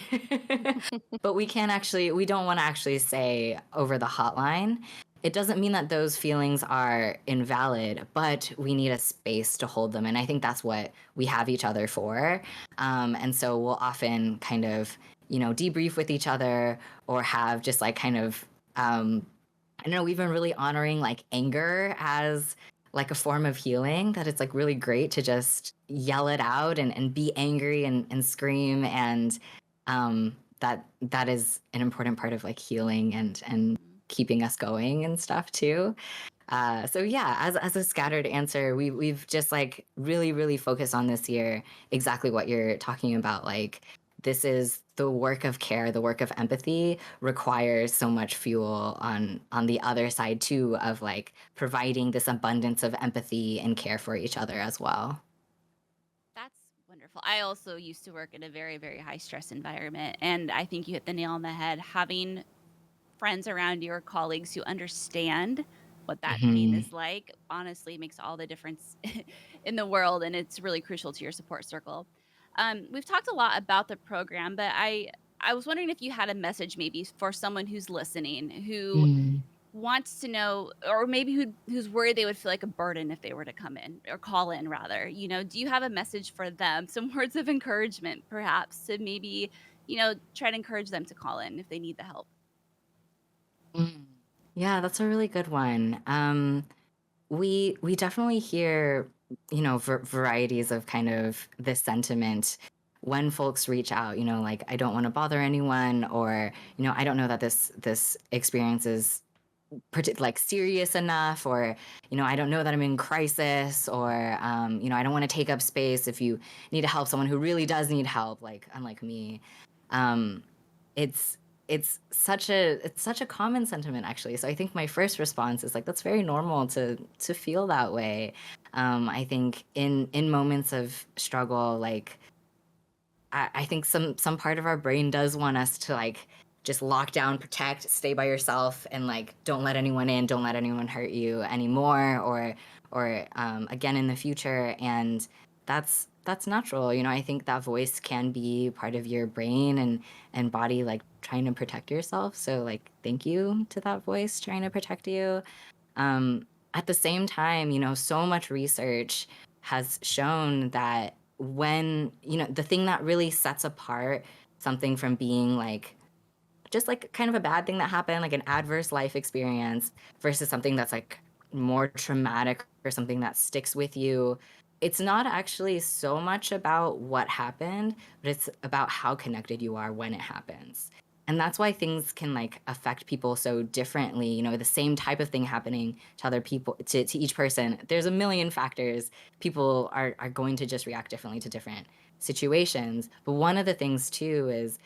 but we don't want to actually say over the hotline. It doesn't mean that those feelings are invalid, but we need a space to hold them. And I think that's what we have each other for. And so we'll often kind of, debrief with each other, or have just like kind of, I don't know, we've been really honoring like anger as like a form of healing, that it's like really great to just yell it out and be angry and scream. And that is an important part of like healing and keeping us going and stuff too. So yeah, as a scattered answer, we've just like really, really focused on this year exactly what you're talking about. Like, this is the work of care, the work of empathy requires so much fuel on the other side too, of like providing this abundance of empathy and care for each other as well. That's wonderful. I also used to work in a very, very high stress environment, and I think you hit the nail on the head. Having friends around you or colleagues who understand what that pain is like honestly makes all the difference in the world, and it's really crucial to your support circle. We've talked a lot about the program, but I was wondering if you had a message maybe for someone who's listening, who wants to know, or maybe who's worried they would feel like a burden if they were to come in or call in rather. Do you have a message for them, some words of encouragement perhaps, to maybe try to encourage them to call in if they need the help? Yeah, that's a really good one. We definitely hear, varieties of kind of this sentiment when folks reach out, like, I don't want to bother anyone, or, I don't know that this experience is like serious enough, or, I don't know that I'm in crisis, or, I don't want to take up space. If you need to help someone who really does need help, like, unlike me, it's such a common sentiment, actually. So I think my first response is like, that's very normal to feel that way. I think in moments of struggle, like, I think some part of our brain does want us to like just lock down, protect, stay by yourself, and like, don't let anyone in, don't let anyone hurt you anymore, or again in the future. And that's natural. I think that voice can be part of your brain and body, like trying to protect yourself. So like, thank you to that voice trying to protect you. At the same time, so much research has shown that when, the thing that really sets apart something from being like just like kind of a bad thing that happened, like an adverse life experience, versus something that's like more traumatic or something that sticks with you, it's not actually so much about what happened, but it's about how connected you are when it happens. And that's why things can like affect people so differently. You know, the same type of thing happening to other people, to each person. There's a million factors. People are going to just react differently to different situations. But one of the things too is,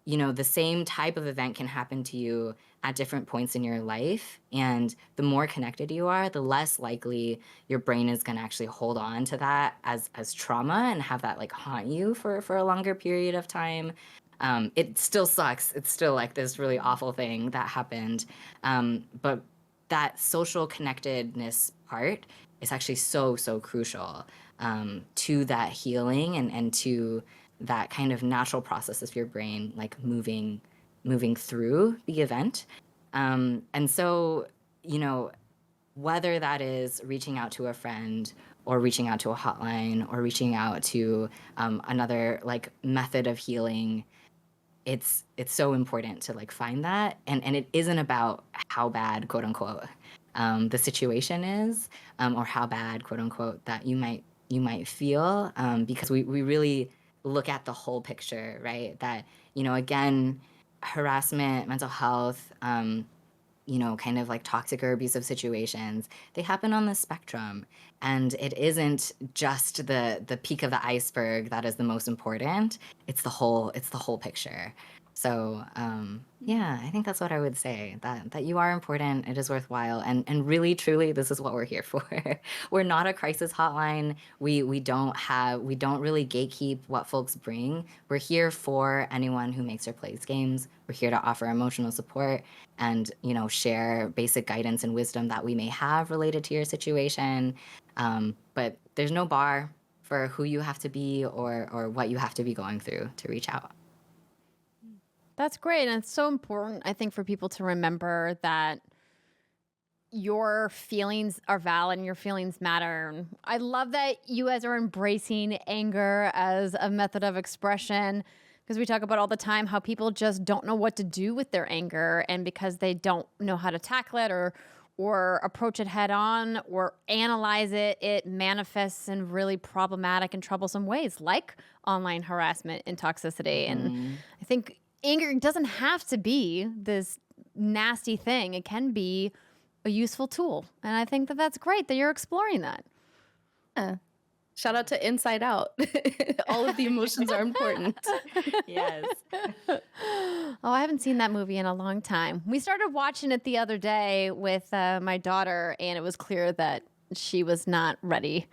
you know, the same type of event can happen to you at different points in your life. And the more connected you are, the less likely your brain is going to actually hold on to that as trauma and have that like haunt you for a longer period of time. It still sucks. It's still like this really awful thing that happened. But that social connectedness part is actually so crucial to that healing and to that kind of natural process of your brain, like moving through the event. And so, you know, whether that is reaching out to a friend or reaching out to a hotline or reaching out to another like method of healing, it's so important to like find that. And it isn't about how bad, quote unquote, the situation is, or how bad, quote unquote, that you might feel, because we really look at the whole picture, right? That, you know, again, harassment, mental health, you know, kind of like toxic or abusive situations, they happen on the spectrum. And it isn't just the peak of the iceberg that is the most important. It's the whole picture. So yeah, I think that's what I would say, that you are important, it is worthwhile, and really, truly, this is what we're here for. We're not a crisis hotline. We don't really gatekeep what folks bring. We're here for anyone who makes or plays games. We're here to offer emotional support and, you know, share basic guidance and wisdom that we may have related to your situation. But there's no bar for who you have to be or what you have to be going through to reach out. That's great. And it's so important, I think, for people to remember that your feelings are valid and your feelings matter. I love that you guys are embracing anger as a method of expression, because we talk about all the time how people just don't know what to do with their anger. And because they don't know how to tackle it or approach it head on or analyze it, it manifests in really problematic and troublesome ways, like online harassment and toxicity. And I think anger doesn't have to be this nasty thing. It can be a useful tool. And I think that that's great that you're exploring that. Yeah. Shout out to Inside Out. All of the emotions are important. Yes. Oh, I haven't seen that movie in a long time. We started watching it the other day with my daughter, and it was clear that she was not ready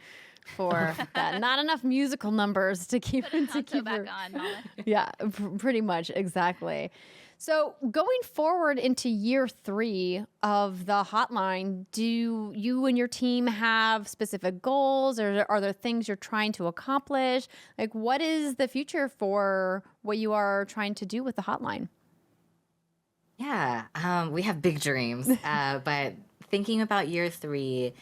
for that. Not enough musical numbers to keep her. Back on, Mama. Yeah, pretty much, exactly. So going forward into year 3 of the hotline, do you and your team have specific goals, or are there things you're trying to accomplish? Like, what is the future for what you are trying to do with the hotline? Yeah, we have big dreams, but thinking about year 3,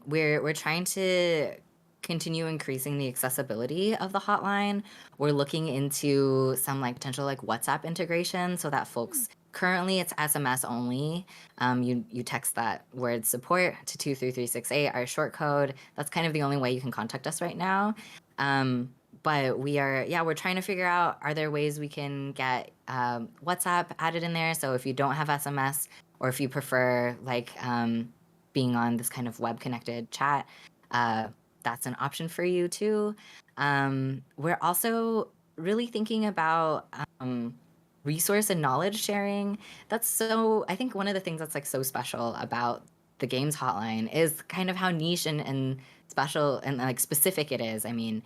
we're trying to continue increasing the accessibility of the hotline. We're looking into some like potential like WhatsApp integration so that folks, currently it's SMS only. You text that word support to 23368, our short code. That's kind of the only way you can contact us right now. But we're trying to figure out, are there ways we can get WhatsApp added in there? So if you don't have SMS, or if you prefer like being on this kind of web connected chat, that's an option for you too. We're also really thinking about resource and knowledge sharing. I think one of the things that's like so special about the games hotline is kind of how niche and special and like specific it is. I mean,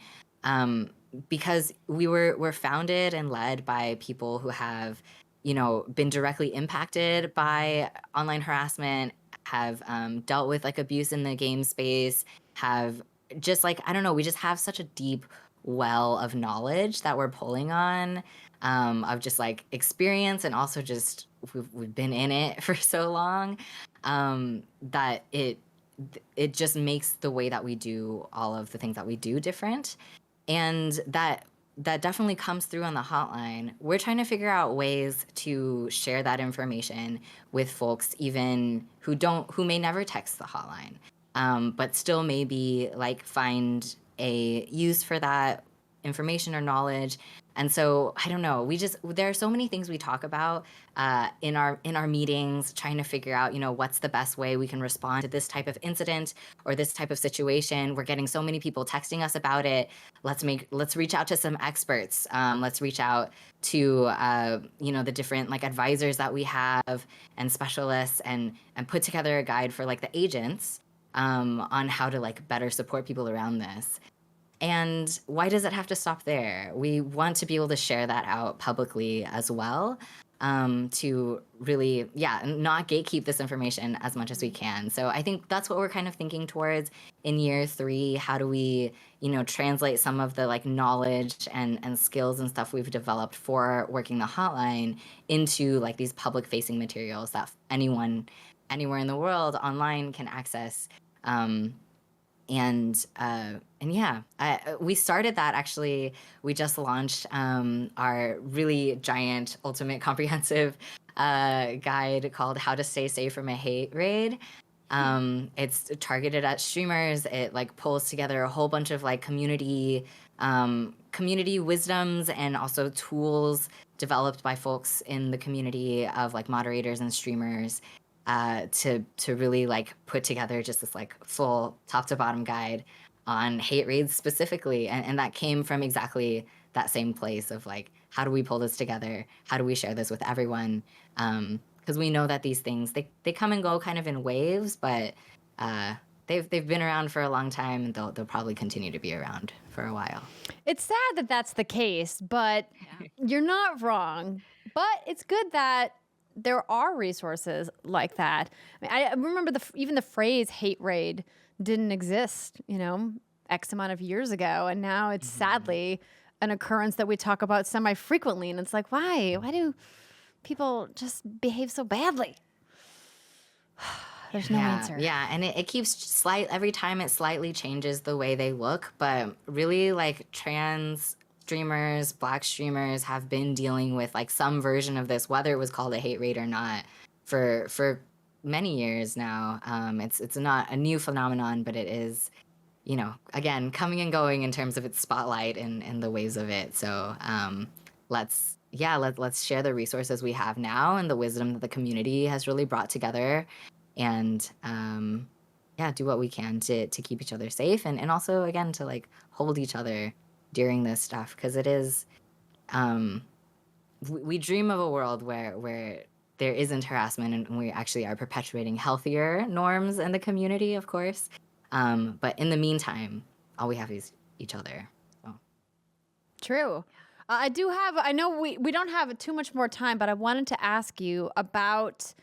because we're founded and led by people who have, you know, been directly impacted by online harassment, have dealt with like abuse in the game space, have just like, I don't know, we just have such a deep well of knowledge that we're pulling on, of just like experience, and also just we've been in it for so long, that it just makes the way that we do all of the things that we do different. And that definitely comes through on the hotline. We're trying to figure out ways to share that information with folks even who may never text the hotline. but still maybe like find a use for that information or knowledge. And so I don't know. There are so many things we talk about in our meetings, trying to figure out, what's the best way we can respond to this type of incident or this type of situation. We're getting so many people texting us about it. Let's reach out to some experts. Let's reach out to the different like advisors that we have and specialists, and put together a guide for like the agents on how to like better support people around this. And why does it have to stop there? We want to be able to share that out publicly as well, to really, not gatekeep this information as much as we can. So I think that's what we're kind of thinking towards in year 3. How do we, translate some of the like knowledge and skills and stuff we've developed for working the hotline into like these public facing materials that anyone, anywhere in the world online can access. We started that actually. We just launched our really giant, ultimate, comprehensive guide called "How to Stay Safe from a Hate Raid." It's targeted at streamers. It like pulls together a whole bunch of like community wisdoms and also tools developed by folks in the community of like moderators and streamers. To really like put together just this like full top to bottom guide on hate raids specifically. And that came from exactly that same place of like, how do we pull this together? How do we share this with everyone? Because we know that these things, they come and go kind of in waves, but they've been around for a long time, and they'll probably continue to be around for a while. It's sad that that's the case, but you're not wrong. But it's good that there are resources like that. I remember even the phrase hate raid didn't exist, X amount of years ago. And now it's sadly an occurrence that we talk about semi-frequently. And it's like, why? Why do people just behave so badly? There's no answer. Yeah, and it keeps every time it slightly changes the way they look. But really, like, trans streamers, Black streamers have been dealing with like some version of this, whether it was called a hate raid or not, for many years now. It's not a new phenomenon, but it is, again, coming and going in terms of its spotlight and the waves of it. So let's share the resources we have now and the wisdom that the community has really brought together, and do what we can to keep each other safe, and also again to like hold each other during this stuff, because it is we dream of a world where there isn't harassment, and we actually are perpetuating healthier norms in the community, of course, but in the meantime all we have is each other. So. True. I know we don't have too much more time, but I wanted to ask you about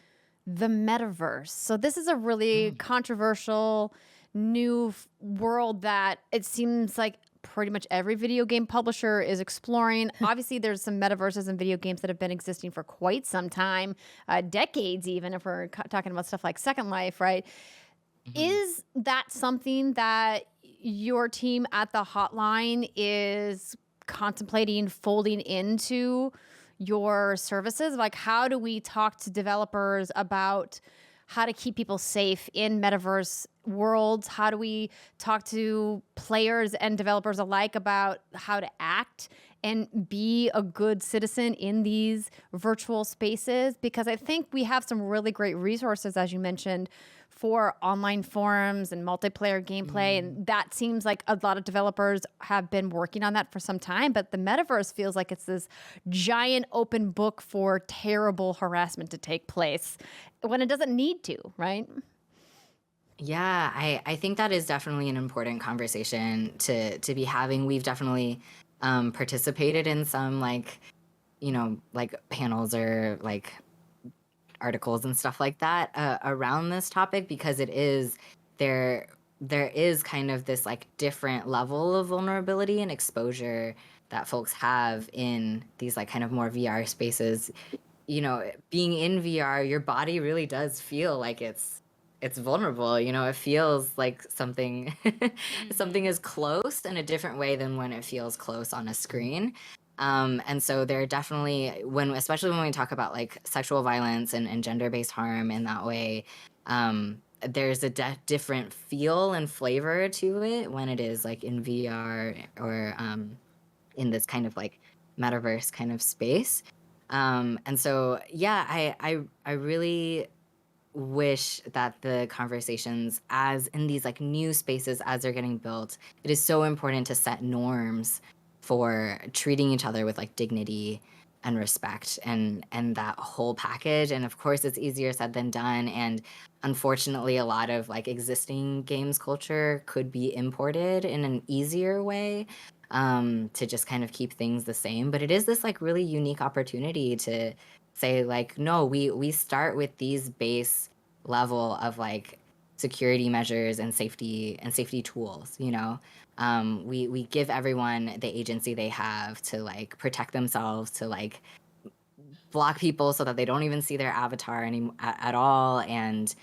the metaverse. So this is a really controversial new world that it seems like pretty much every video game publisher is exploring. Obviously, there's some metaverses and video games that have been existing for quite some time, decades even, if we're talking about stuff like Second Life, right? Is that something that your team at the Hotline is contemplating folding into your services? Like, how do we talk to developers about how to keep people safe in metaverse worlds? How do we talk to players and developers alike about how to act and be a good citizen in these virtual spaces? Because I think we have some really great resources, as you mentioned, for online forums and multiplayer gameplay. And that seems like a lot of developers have been working on that for some time. But the metaverse feels like it's this giant open book for terrible harassment to take place when it doesn't need to, right? Yeah, I think that is definitely an important conversation to be having. We've definitely participated in some like panels or like articles and stuff like that around this topic, because it is there is kind of this like different level of vulnerability and exposure that folks have in these like kind of more VR spaces. Being in VR, your body really does feel like it's vulnerable. It feels like something something is close in a different way than when it feels close on a screen. And so there definitely, especially when we talk about like sexual violence and gender-based harm in that way, there's a different feel and flavor to it when it is like in VR or in this kind of like metaverse kind of space. And so, yeah, I really wish that the conversations as in these like new spaces as they're getting built, it is so important to set norms for treating each other with like dignity and respect and that whole package. And of course it's easier said than done, and unfortunately a lot of like existing games culture could be imported in an easier way to just kind of keep things the same. But it is this like really unique opportunity to say like, no, we start with these base level of like security measures and safety tools, you know. We give everyone the agency they have to like protect themselves, to like block people so that they don't even see their avatar at all, and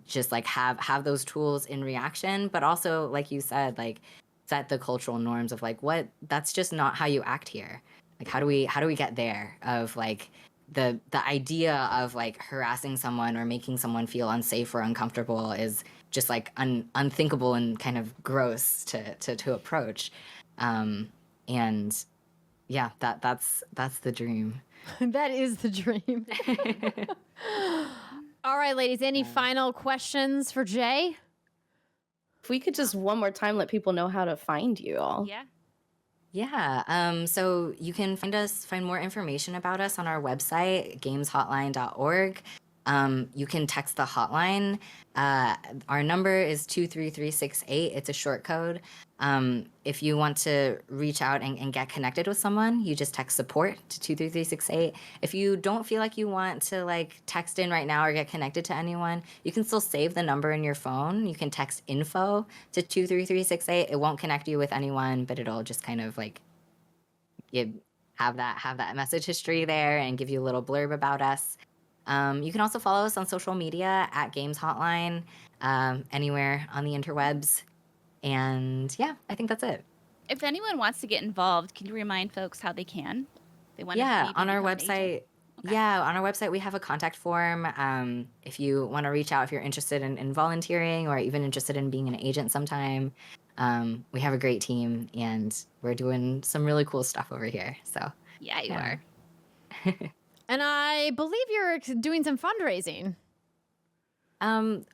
just like have those tools in reaction, but also like you said, like set the cultural norms of like what that's just not how you act here. Like how do we get there of like the idea of like harassing someone or making someone feel unsafe or uncomfortable is just like unthinkable and kind of gross to approach. And yeah, that's the dream. That is the dream. All right, ladies, any final questions for Jae? If we could just one more time let people know how to find you all. Yeah. So you can find more information about us on our website, gameshotline.org. You can text the hotline. Our number is 23368. It's a short code. If you want to reach out and get connected with someone, you just text support to 23368. If you don't feel like you want to like text in right now or get connected to anyone, you can still save the number in your phone. You can text info to 23368. It won't connect you with anyone, but it'll just kind of like have that message history there and give you a little blurb about us. You can also follow us on social media at Games Hotline, anywhere on the interwebs. And yeah, I think that's it. If anyone wants to get involved, can you remind folks how they can? They want to on our website. Okay. Yeah, on our website we have a contact form. If you want to reach out, if you're interested in volunteering or even interested in being an agent sometime, we have a great team and we're doing some really cool stuff over here. So yeah, you are. And I believe you're doing some fundraising.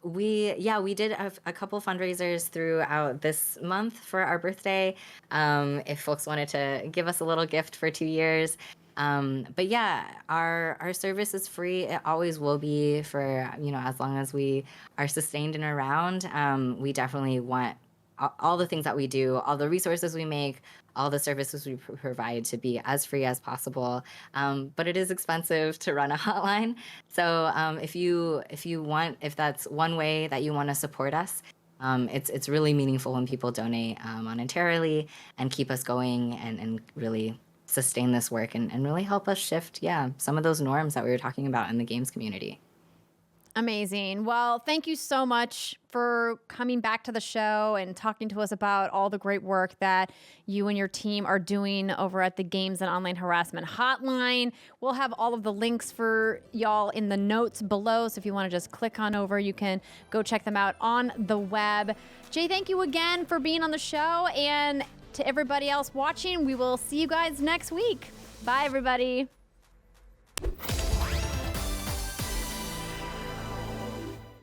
We did a couple fundraisers throughout this month for our birthday. If folks wanted to give us a little gift for 2 years. But yeah, our service is free. It always will be for, as long as we are sustained and around. We definitely want all the things that we do, all the resources we make, all the services we provide to be as free as possible. But it is expensive to run a hotline. So if that's one way that you want to support us, it's really meaningful when people donate monetarily and keep us going and really sustain this work and really help us shift, some of those norms that we were talking about in the games community. Amazing. Well, thank you so much for coming back to the show and talking to us about all the great work that you and your team are doing over at the Games and Online Harassment Hotline. We'll have all of the links for y'all in the notes below, so if you want to just click on over, you can go check them out on the web. Jae, thank you again for being on the show, and to everybody else watching, we will see you guys next week. Bye, everybody.